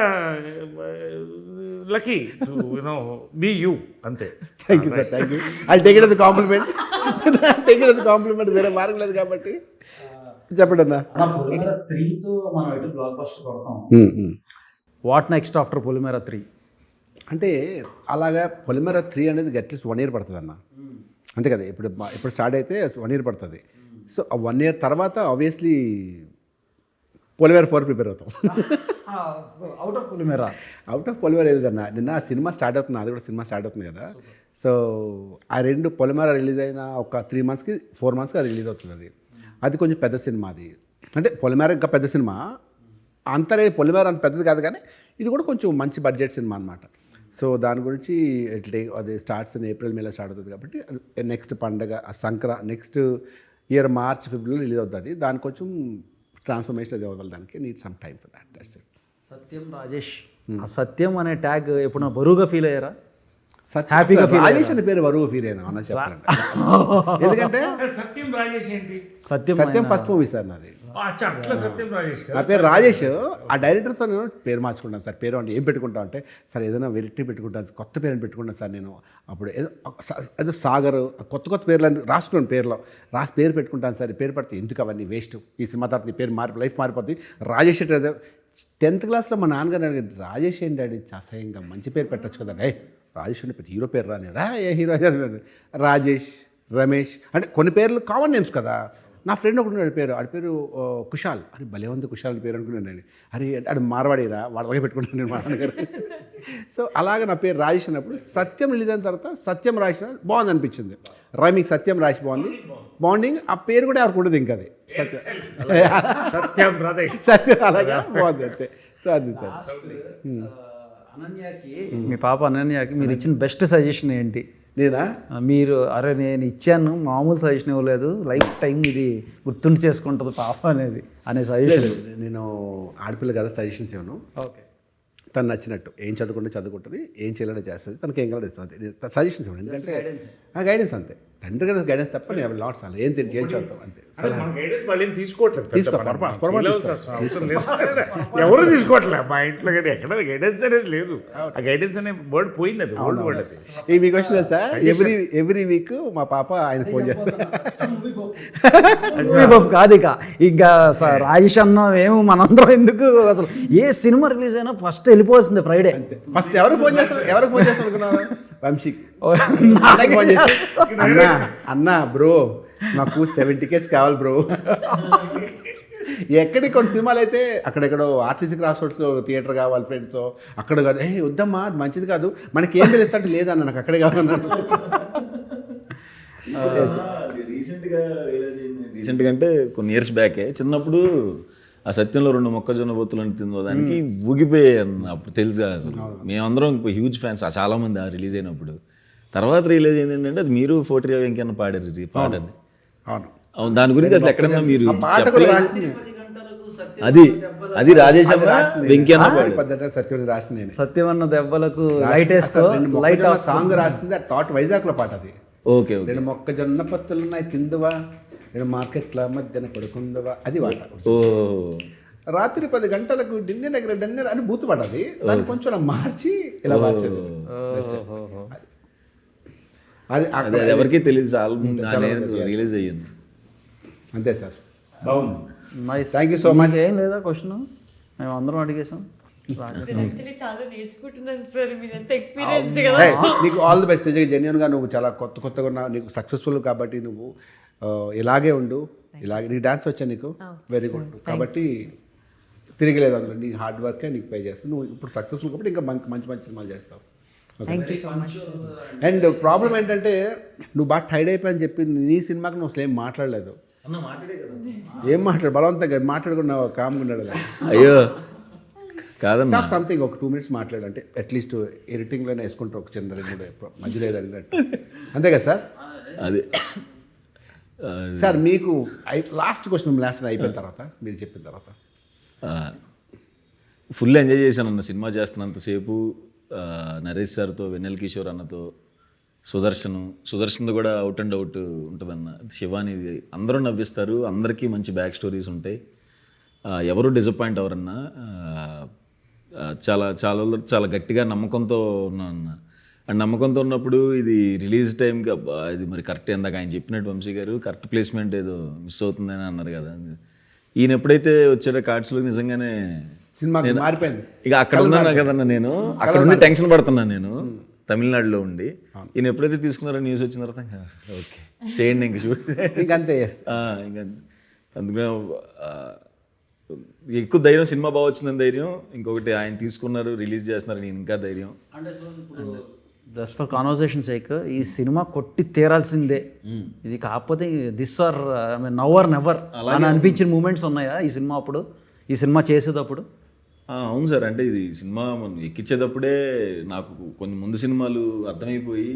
లక్కీ టు బీ యూ అంతే. Thank you sir, thank you. అది take it as a compliment. Take it as a compliment, వేరే మార్గం లేదు కాబట్టి. చెప్పండి అన్న. పొలిమేర 3తో మనం ఎటు బ్లాక్ బస్టర్ కొడతాం. వాట్ నెక్స్ట్ ఆఫ్టర్ పొలిమేర 3? అంటే అలాగా పొలిమేర 3 అనేది అట్లీస్ట్ 1 year పడుతుంది అన్న, అంతే కదా. ఇప్పుడు స్టార్ట్ అయితే 1 year పడుతుంది. సో ఆ 1 year తర్వాత ఆబ్వియస్లీ పొలిమేర 4 ప్రిపేర్ అవుతాం. Out of Polimera, out of Polimera వెళ్ళదన్న. నిన్న ఆ సినిమా స్టార్ట్ అవుతుంది, అది కూడా సినిమా స్టార్ట్ అవుతుంది కదా. సో ఆ 2 పొలిమేర రిలీజ్ అయిన ఒక 3 monthsకి 4 monthsకి అది రిలీజ్ అవుతుంది. అది కొంచెం పెద్ద సినిమా. అది అంటే పొలిమేర ఇంకా పెద్ద సినిమా, అంతరే పొలిమేర అంత పెద్దది కాదు, కానీ ఇది కూడా కొంచెం మంచి బడ్జెట్ సినిమా అనమాట. సో దాని గురించి అది starts in April, May start అవుతుంది కాబట్టి నెక్స్ట్ పండగ next year March, February release అవుతుంది. దాని కొంచెం ట్రాన్స్ఫర్మేషన్ అది అవ్వాలి, దానికి need some time for that. That's it. Satyam Rajesh, ఆ సత్యం అనే ట్యాగ్ ఎప్పుడు బరువుగా ఫీల్ అయ్యారా? హ్యాపీగా రాజేష్ అనే పేరు బరువు ఫీల్ అయినా అన్న చెప్పాలంటే. ఎందుకంటే సత్యం రాజేష్ ఏంటి? సత్యం ఫస్ట్ మూవీ సార్ నాది. అట్లా సత్యం రాజేష్ నా పేరు రాజేష్. ఆ డైరెక్టర్తో నేను పేరు మార్చుకుంటాను సార్. పేరు అంటే ఏం పెట్టుకుంటాను అంటే, సార్ ఏదైనా వెరైటీ పెట్టుకుంటాను, కొత్త పేరుని పెట్టుకుంటాను సార్. నేను అప్పుడు ఏదో సాగర్, కొత్త పేర్లు రాసుకున్నాను, పేరులో పేరు పెట్టుకుంటాను సార్. పేరు పడితే ఎందుకు అవన్నీ వేస్ట్, ఈ సినిమా తర్వాత నీ పేరు లైఫ్ మారిపోతుంది. రాజేష్ అంటే 10th క్లాస్లో మా నాన్నగారు అడిగారు, రాజేష్ ఏంటి డాడీ, అసహ్యంగా మంచి పేరు పెట్టచ్చు కదా. రాజేష్ అంటే పెద్ద హీరో పేరు రానేదా, ఏ హీరో రాజేష్, రమేష్ అంటే కొన్ని పేర్లు కామన్ నేమ్స్ కదా. నా ఫ్రెండ్ ఒకటి పేరు, ఆడి పేరు కుషాల్. అరే భలే ఉంది కుషాల్ పేరు అనుకున్నాను నేను. అరే అది మార్వాడిరా, వాడిలాగే పెట్టుకుంటాను నేను మా నాన్నగారు. సో అలాగే నా పేరు రాజేష్ అన్నప్పుడు సత్యం రిలీజ్ అయిన తర్వాత సత్యం రాజేష్ బాగుంది అనిపించింది. రైమింగ్ సత్యం రాజేష్ బాగుంది, బాండింగ్. ఆ పేరు కూడా ఎవరికి ఉండదు ఇంకా, అది సత్యం రాజేష్, సత్యం అలాగే బాగుంది అంతే. సో అది సార్. అనన్యకి, మీ పాప అనన్యకి మీరు ఇచ్చిన బెస్ట్ సజెషన్ ఏంటి? నేనా? మీరు అరే నేను ఇచ్చాను, మామూలు సజెషన్ ఇవ్వలేదు, లైఫ్ టైం ఇది గుర్తుండి చేసుకుంటుంది పాప అనే సజెషన్. నేను ఆడపిల్ల కదా, సజెషన్స్ ఇవ్వను. ఓకే, తను నచ్చినట్టు ఏం చదువుకుంటుంది, ఏం చేయాలని చేస్తుంది, తనకి ఏం కావాలో ఇస్తుంది, సజెషన్స్ ఇవ్వండి. ఎందుకంటే గైడెన్స్ అంతే, తండ్రి గారి గైడెన్స్ తప్ప నేను లాట్స్ అలా ఏం తింటే ఏం చదువుతాం అంతే. ఎవరు తీసుకోవట్లేదు మా ఇంట్లో కదా, ఎక్కడ గైడెన్స్ అనేది లేదు. ఆ గైడెన్స్ అనే వర్డ్ పోయింది, అది ఓల్డ్ వర్డ్. అది ఈ మీకు వచ్చిన సార్ ఎవ్రీ వీక్ మా పాప ఆయన ఫోన్ చేస్తారు. కాదు ఇక ఇంకా రాజేష్ అన్న ఏమో మనందరం ఎందుకు, అసలు ఏ సినిమా రిలీజ్ అయినా ఫస్ట్ వెళ్ళిపోవాల్సిందే ఫ్రైడే. ఫస్ట్ ఎవరు ఫోన్ చేస్తారు అనుకున్నారు? వంశీకి ఫోన్ చేసి, అన్నా బ్రో నాకు 7 tickets కావాలి బ్రో. ఎక్కడికి కొన్ని సినిమాలు అయితే అక్కడెక్కడో ఆర్టీసీ క్రాస్ రోడ్స్లో థియేటర్ కావాలి ఫ్రెండ్స్, అక్కడ కాదు, వద్దమ్మా అది మంచిది కాదు, మనకి ఏం తెలుస్తాంటే లేదన్న నాకు అక్కడే కావాలన్నాడు. రీసెంట్గా అంటే కొన్ని ఇయర్స్ బ్యాకే చిన్నప్పుడు ఆ సత్యంలో 2 మొక్కజొన్న బొత్తులను తినడానికి ఊగిపోయాయి అన్న. అప్పుడు తెలుసు అసలు మేమందరం హ్యూజ్ ఫ్యాన్స్ చాలామంది ఆ రిలీజ్ అయినప్పుడు. తర్వాత రిలీజ్ అయింది ఏంటంటే అది మీరు 40 వెంకన్న పాడారు పాటని. అవును, దాని గురించి అసలు ఎక్కడన్నా మీరు అది రాజేష్ పద్ధతి సత్యం రాసింది. సత్యం అన్న దెబ్బలకు లైట్ సాంగ్ రాసింది, ఆ టాట్ వైజాగ్లో పాట అది. ఓకే, 2 మొక్కజొన్న పత్తులున్నాయి తిందువా, 2 మార్కెట్ల మధ్యన పడుకుందవా, అది పాట. రాత్రి 10 గంటలకు డిన్నర్ అని బూతు పాట అది. దాన్ని కొంచెం మార్చి ఇలా మార్చారు. అది ఎవరికి తెలియదు, చాలా రిలీజ్ అయ్యింది అంతే సార్. బాగుంది, థ్యాంక్ యూ సో మచ్. ఏం లేదా క్వశ్చన్ మేము అందరం అడిగేసాం. చాలా నేర్చుకుంటున్నాను సార్, మీరు ఎంత ఎక్స్పీరియన్స్డ్ కదా. నీకు ఆల్ ది బెస్ట్. జెన్యున్గా నువ్వు చాలా కొత్తగా ఉన్నావు, నీకు సక్సెస్ఫుల్ కాబట్టి నువ్వు ఇలాగే ఉండు. ఇలాగే నీకు డాన్స్ వచ్చా, నీకు వెరీ గుడ్. కాబట్టి తిరిగిలేదు అందులో, నీ హార్డ్ వర్కే నీకు పే చేస్తావు. నువ్వు ఇప్పుడు సక్సెస్ఫుల్ కాబట్టి ఇంకా మంచి సినిమాలు చేస్తావు. Thank you so much. And problem ఏంటంటే నువ్వు బాగా టైర్డ్ అయిపోయని చెప్పి నీ సినిమాకి నువ్వు అసలు ఏం మాట్లాడలేదు. అన్న మాట్లాడే కదా. ఏం మాట్లాడు బలవంతంగా మాట్లాడుకున్నా కామ్గా ఉన్నాడు. అయ్యో కాదన్నా, సంథింగ్ ఒక 2 minutes మాట్లాడు, అంటే అట్లీస్ట్ ఎడిటింగ్లోనే వేసుకుంటారు ఒక చిన్న 2 మధ్యలో ఏదో అడిగినట్టు, అంతే కదా సార్? అదే సార్ మీకు లాస్ట్ క్వశ్చన్ అయిపోయిన తర్వాత మీరు చెప్పిన తర్వాత ఫుల్ ఎంజాయ్ చేశాను అన్న సినిమా చేస్తున్నంతసేపు. నరేష్ సార్తో, వెన్నెల కిషోర్ అన్నతో, సుదర్శన్తో కూడా అవుట్ అండ్ అవుట్ ఉంటుందన్న. శివాని అందరూ నవ్విస్తారు, అందరికీ మంచి బ్యాక్ స్టోరీస్ ఉంటాయి, ఎవరు డిసప్పాయింట్ అవరన్నా. చాలా చాలా చాలా గట్టిగా నమ్మకంతో ఉన్నాను అన్న. అండ్ నమ్మకంతో ఉన్నప్పుడు ఇది రిలీజ్ టైంకి అబ్బా ఇది మరి కరెక్ట్, ఇందాక ఆయన చెప్పినట్టు వంశీ గారు కరెక్ట్ ప్లేస్మెంట్ ఏదో మిస్ అవుతుందని అన్నారు కదా. ఈయన ఎప్పుడైతే వచ్చాడో కార్డ్స్లో నిజంగానే సినిమా మారిపోయింది. ఇక అక్కడ ఉన్నాను కదన్నా, నేను అక్కడ ఉండి టెన్షన్ పడుతున్నాను నేను తమిళనాడులో ఉండి. ఈయన ఎప్పుడైతే తీసుకున్నారో న్యూస్ వచ్చిన తర్వాత ఓకే చేయండి ఇంక షూట్ ఇంకంతే. ఇంకా అందుకనే ఎక్కువ ధైర్యం, సినిమా బాగా వచ్చిందని ధైర్యం, ఇంకొకటి ఆయన తీసుకున్నారు రిలీజ్ చేస్తున్నారు నేను ఇంకా ధైర్యం. జస్ట్ ఫర్ కాన్వర్సేషన్ సేక్ ఈ సినిమా కొట్టి తీరాల్సిందే, ఇది కాకపోతే this or I mean now or never అని అనిపించిన మూమెంట్స్ ఉన్నాయా ఈ సినిమా అప్పుడు, ఈ సినిమా చేసేటప్పుడు? అవును సార్, అంటే ఇది సినిమా మనం ఎక్కించేటప్పుడే నాకు కొన్ని ముందు సినిమాలు అర్థమైపోయి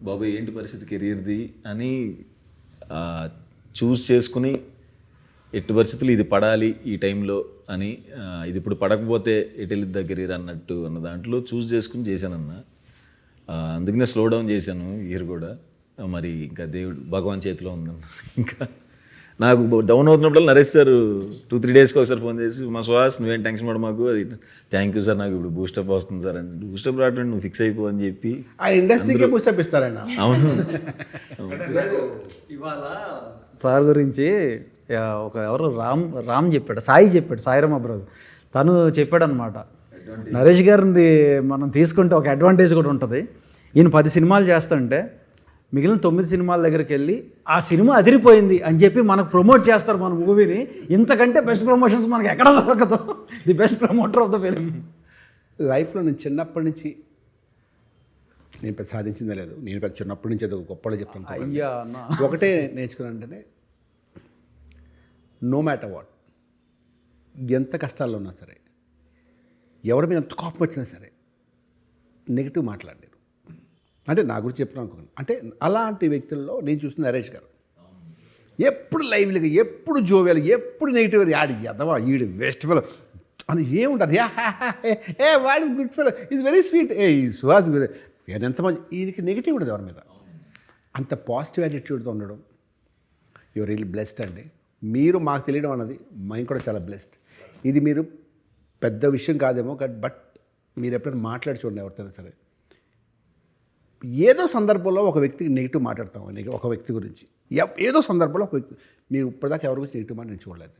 బాబాయ్ ఏంటి పరిస్థితి కెరీర్ది అని చూస్ చేసుకుని ఎట్టి పరిస్థితులు ఇది పడాలి ఈ టైంలో అని, ఇది ఇప్పుడు పడకపోతే ఎటెళ్ళిద్దా కెరీర్ అన్నట్టు అన్న దాంట్లో చూస్ చేసుకుని చేశానన్న. అందుకనే స్లో డౌన్ చేశాను ఇయర్ కూడా. మరి ఇంకా దేవుడు భగవాన్ చేతిలో ఉందన్న. ఇంకా నాకు డౌన్ అవుతున్నప్పుడు నరేష్ సార్ 2-3 డేస్కి ఒకసారి ఫోన్ చేసి మా సుహాస్ నువ్వేం టెన్షన్ పడ మాకు, అది థ్యాంక్ యూ సార్ నాకు ఇప్పుడు బూస్టప్ వస్తుంది సార్ అని. బూస్టప్ రావట్లేదు నువ్వు ఫిక్స్ అయిపో అని చెప్పి ఆ ఇండస్ట్రీకే బూస్టప్ ఇస్తారన్న. అవును. ఇవాళ సార్ గురించి ఒక ఎవరు రామ్ చెప్పాడు, సాయి చెప్పాడు, సాయిరామ్ బ్రదర్, తను చెప్పాడు అనమాట. నరేష్ గారిది మనం తీసుకుంటే ఒక అడ్వాంటేజ్ కూడా ఉంటుంది. ఈయన 10 సినిమాలు చేస్తుంటే మిగిలిన 9 సినిమాల దగ్గరికి వెళ్ళి ఆ సినిమా అదిరిపోయింది అని చెప్పి మనకు ప్రమోట్ చేస్తారు మన మూవీని. ఇంతకంటే బెస్ట్ ప్రమోషన్స్ మనకి ఎక్కడ దొరకదు. The best promoter of the film. లైఫ్లో నేను చిన్నప్పటి నుంచి నేను పెద్ద సాధించిందే లేదు, నేను పెద్ద చిన్నప్పటి నుంచి ఏదో గొప్పగా చెప్తాను. అయ్యా ఒకటే నేర్చుకున్నానంటే నో మ్యాటర్ వాట్, ఎంత కష్టాల్లో ఉన్నా సరే, ఎవరి మీద ఎంత కోపం వచ్చినా సరే నెగిటివ్ మాట్లాడలేరు. అంటే నా గురించి చెప్తున్నాను అనుకోండి. అంటే అలాంటి వ్యక్తుల్లో నేను చూసిన నరేష్ గారు ఎప్పుడు లైవ్లీగా, ఎప్పుడు జోవియల్, ఎప్పుడు నెగిటివ్, యాడ్ ఎదవా ఈడు వేస్ట్ ఫెలో అని ఏముంటుంది. ఏ వాడి good fellow is very sweet, ఏ ఈ సుహాస్ ఎంతమంది, ఈయనకి నెగిటివ్ ఉండదు ఎవరి మీద. అంత పాజిటివ్ యాటిట్యూడ్తో ఉండడం యువర్ రియల్లీ బ్లెస్డ్ అండి. మీరు మాకు తెలియడం అన్నది మేము కూడా చాలా బ్లెస్డ్. ఇది మీరు పెద్ద విషయం కాదేమో, బట్ మీరు ఎప్పుడైనా మాట్లాడి చూడండి ఎవరితోనే సరే, ఏదో సందర్భంలో ఒక వ్యక్తికి నెగిటివ్ మాట్లాడతాం, ఒక వ్యక్తి గురించి ఏదో సందర్భంలో ఒక వ్యక్తి, మీరు ఇప్పటిదాకా ఎవరి గురించి నెగిటివ్ మాట నేను చూడలేదు.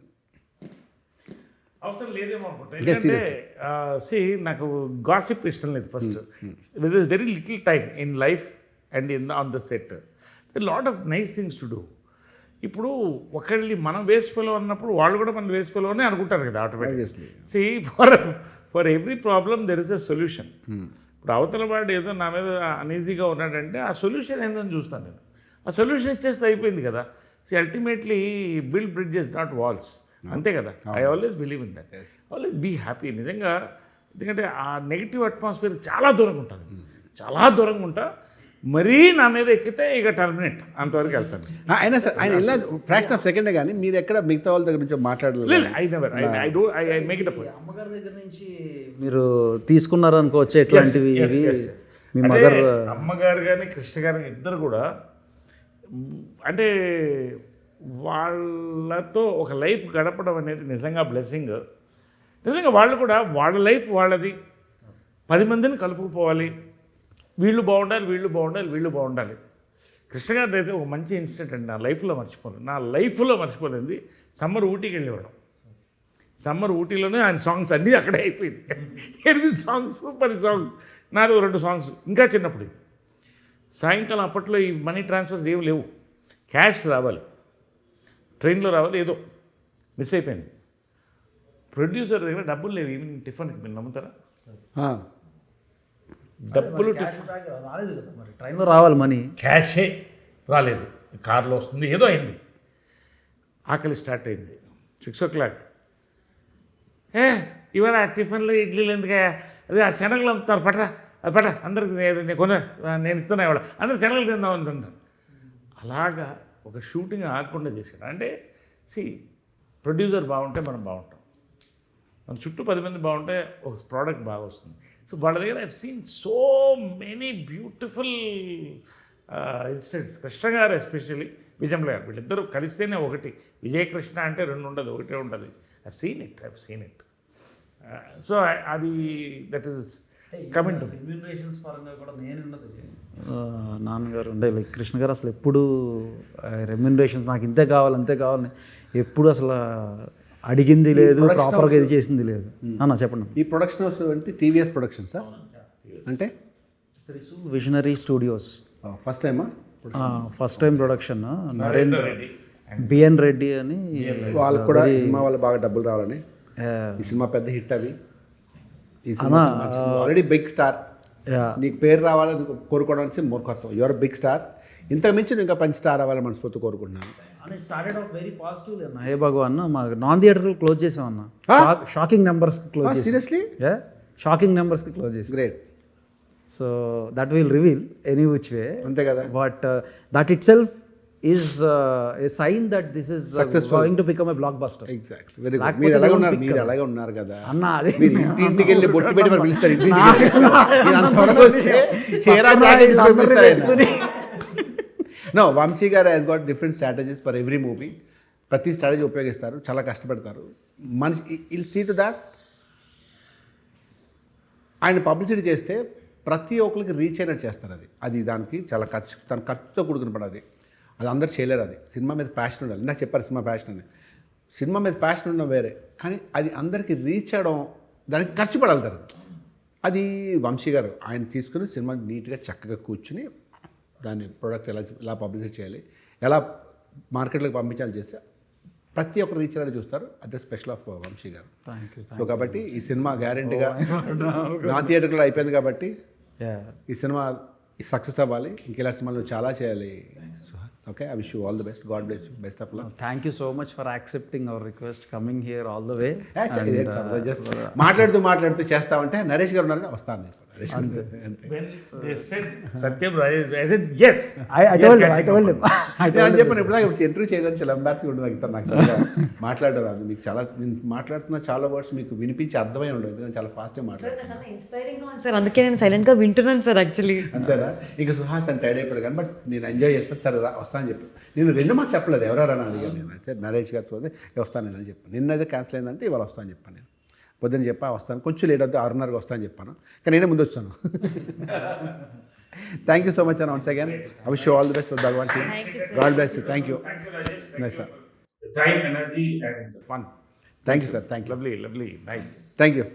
అవసరం లేదేమో అనుకుంటా. ఎందుకంటే నాకు గాసిప్ ఇష్టం లేదు. First there is very little time in life and on the set, there lot of nice things to do. ఇప్పుడు ఒకళ్ళని మనం వేస్ట్ ఫెలో అన్నప్పుడు వాళ్ళు కూడా మన వేస్ట్ ఫెలో అని అనుకుంటారు కదా automatically. For every problem there is a solution. ఇప్పుడు అవతల వాడు ఏదో నా మీద అన్ఈజీగా ఉన్నాడంటే ఆ సొల్యూషన్ ఏందని చూస్తాను నేను. ఆ సొల్యూషన్ ఇచ్చేస్తే అయిపోయింది కదా. Ultimately build bridges not walls, అంతే కదా. I always believe in that. Always be happy నిజంగా. ఎందుకంటే ఆ నెగిటివ్ అట్మాస్ఫియర్ చాలా దూరంగా ఉంటాను, చాలా దూరంగా ఉంటా. మరీ నా మీద ఎక్కితే ఇక టర్మినేట్, అంతవరకు వెళ్తాను. అయినా సార్ ఆయన ఇలా ఫ్రాక్షన్ ఆఫ్ సెకండే కానీ మీరు ఎక్కడ మిగతా వాళ్ళ దగ్గర నుంచి మాట్లాడలేదు. I make it up. అమ్మగారి దగ్గర నుంచి మీరు తీసుకున్నారు అనుకోవచ్చు ఎట్లాంటివి మీ మదర్? అమ్మగారు కానీ కృష్ణ గారు ఇద్దరు కూడా అంటే వాళ్ళతో ఒక లైఫ్ గడపడం అనేది నిజంగా బ్లెస్సింగ్. నిజంగా వాళ్ళు కూడా వాళ్ళ లైఫ్ వాళ్ళది, 10 మందిని కలుపుకుపోవాలి, వీళ్ళు బాగుండాలి, వీళ్ళు బాగుండాలి, వీళ్ళు బాగుండాలి. కృష్ణ గారి అయితే ఒక మంచి ఇన్సిడెంట్ అండి, నా లైఫ్లో మర్చిపోలేదు. సమ్మర్ ఊటీకి వెళ్ళేవాడు. సమ్మర్ ఊటీలోనే ఆయన సాంగ్స్ అన్నీ అక్కడే అయిపోయింది. 8 సాంగ్స్, 10 సాంగ్స్, నాది 2 సాంగ్స్. ఇంకా చిన్నప్పుడు ఇది సాయంకాలం, అప్పట్లో ఈ మనీ ట్రాన్స్ఫర్స్ ఏమి లేవు, క్యాష్ రావాలి, ట్రైన్లో రావాలి, ఏదో మిస్ అయిపోయింది. ప్రొడ్యూసర్ దగ్గర డబ్బులు లేవు ఈవినింగ్ టిఫిన్కి, మీరు నమ్ముతారా? డబ్బులు రాలేదు కదా మరి ట్రైన్లో రావాలి మనీ. క్యాషే రాలేదు, కార్లో వస్తుంది, ఏదో అయింది. ఆకలి స్టార్ట్ అయింది 6 o'clock. ఇవాళ టిఫిన్లు ఇడ్లీలు ఎందుకే, అదే ఆ శనగలు అమ్ముతారు, పట్రా అది పట్రా, అందరికి నేను ఇస్తున్నా ఇవాళ, అందరు శనగలు తిందాం అనుకుంటాను. అలాగా ఒక షూటింగ్ ఆగకుండా చేశాడు. అంటే ప్రొడ్యూసర్ బాగుంటే మనం బాగుంటాం, మన చుట్టూ 10 మంది బాగుంటే ఒక ప్రోడక్ట్ బాగా వస్తుంది. సో వాళ్ళ దగ్గర I seen so many beautiful incidents. Krishna గారు ఎస్పెషల్లీ, విజయమ్ల గారు, వీళ్ళిద్దరూ కలిస్తేనే ఒకటి. విజయకృష్ణ అంటే 2 ఉండదు, ఒకటే ఉంటుంది. I seen it. సో అది that is coming to remunerations పరంగా కూడా నేను నాన్నగారు ఉండే లైక్ కృష్ణ గారు అసలు ఎప్పుడు రెమ్యూనరేషన్స్ నాకు ఇంతే కావాలి అంతే కావాలని ఎప్పుడు అసలు అడిగింది లేదు, ప్రాపర్గా ఇది చేసింది లేదు. అన్న చెప్పండి. ఈ ప్రొడక్షన్ హౌస్ అంటే టీవీఎస్ ప్రొడక్షన్స్ అంటే విజనరీ స్టూడియోస్ ఫస్ట్ టైమా? First time production. Narendra BN Reddy అని వాళ్ళకు కూడా సినిమా వాళ్ళు బాగా డబ్బులు రావాలని, ఈ సినిమా పెద్ద హిట్ అవి, ఈ సినిమా ఆల్రెడీ బిగ్ స్టార్, నీకు పేరు రావాలని కోరుకోవడానికి మూర్ఖత్వం. యువర్ బిగ్ స్టార్, ఇంతకు మించి ఇంకా పంచ్ స్టార్ అవ్వాలని మనస్ఫూర్తి కోరుకుంటున్నాను. స్టార్టెడ్ ఆఫ్ వెరీ పాజిటివ్ అన్న. హే భగవాన్ మా నాన్ థియేటర్ క్లోజ్ చేసామన్న, షాకింగ్ నెంబర్స్ క్లోజ్ చేసాం. సీరియస్లీ? షాకింగ్ నెంబర్స్కి క్లోజ్ చేసాం. Great. So that will reveal any which way, అంతే కదా. But that itself is a sign that this is going to become a blockbuster. Exactly. Very good. మీరు ఎలాగ ఉన్నారు, మీరు ఎలాగే ఉన్నారు కదా అన్న. అదే మీరు ఇంటికి వెళ్ళి బొట్టు పెట్టి మరి పిలుస్తారు, ఇంటికి అంతవరకు వస్తే చీరా జాకెట్ పిలుస్తారు ఆయన. నో, వంశీ గారు has got different strategies for every movie. ప్రతి స్ట్రాటజీ ఉపయోగిస్తారు, చాలా కష్టపడతారు. మనిషి ఇల్ సీ టు దాట్. ఆయన పబ్లిసిటీ చేస్తే ప్రతి ఒక్కరికి రీచ్ అయినట్టు చేస్తారు. అది దానికి చాలా తన ఖర్చుతో కూడుకున్న పని. అది అందరు చేయలేరు. అది సినిమా మీద ప్యాషన్ ఉండాలి. ఇందాక చెప్పారు సినిమా ప్యాషన్ అని. సినిమా మీద ప్యాషన్ ఉండడం వేరే, కానీ అది అందరికీ రీచ్ అవ్వడం, దానికి ఖర్చు పడగలుగుతారు. అది వంశీ గారు ఆయన తీసుకుని సినిమా నీట్గా చక్కగా కూర్చుని దాని ప్రోడక్ట్ ఎలా పబ్లిసిటీ చేయాలి, ఎలా మార్కెట్లోకి పంపించాలి చేస్తే ప్రతి ఒక్కరు రీచ్ అయ్యేలా చూస్తారు. అదే స్పెషల్ ఆఫ్ వంశీ గారు. సో కాబట్టి ఈ సినిమా గ్యారెంటీగా నా థియేటర్లో అయిపోయింది కాబట్టి ఈ సినిమా సక్సెస్ అవ్వాలి. ఇంకెలా సినిమాలు చాలా చేయాలి. Okay, I wish you all the best. God bless you. Best of luck. Thank you so much for accepting hour request, coming here all the way. మాట్లాడుతూ చేస్తామంటే నరేష్ గారు ఉన్నారని వస్తాను. సత్యం ఎస్ అని చెప్పాను. ఇప్పుడు ఇంటర్వ్యూ చేయడానికి చాలా ఎంబారసింగ్ ఉంటుంది నాకు సరిగా మాట్లాడరు. అది మీకు చాలా, నేను మాట్లాడుతున్న చాలా వర్డ్స్ మీకు వినిపించి అర్థమై ఉండదు, ఎందుకంటే చాలా ఫాస్ట్గా మాట్లాడుతున్నాను సార్. అందుకే నేను సైలెంట్గా వింటున్నాను సార్ యాక్చువల్లీ. అంతేనా? ఇక సుహాస్ అని టైడ్ అయిపోయాడు కానీ, బట్ నేను ఎంజాయ్ చేస్తాను. సరే వస్తాను చెప్పి నేను 2 మాకు చెప్పలేదు, ఎవరెవరని అడిగాను. నేను అయితే నరేష్ గారితో వస్తాను నేను అని చెప్పాను. నిన్నైతే క్యాన్సిల్ అయిందంటే ఇవాళ వస్తాను చెప్పాను. నేను పొద్దున్న చెప్పా వస్తాను, కొంచెం లేట్ అవుతుంది, 6:30కి వస్తాను చెప్పాను, కానీ నేనే ముందు వచ్చాను. Thank you so much and once again I wish you all the best for Bhagawan team. God bless you. Thank you. Nice sir. Time, energy and fun. Thank you sir. Thank you. Lovely, nice. Thank you.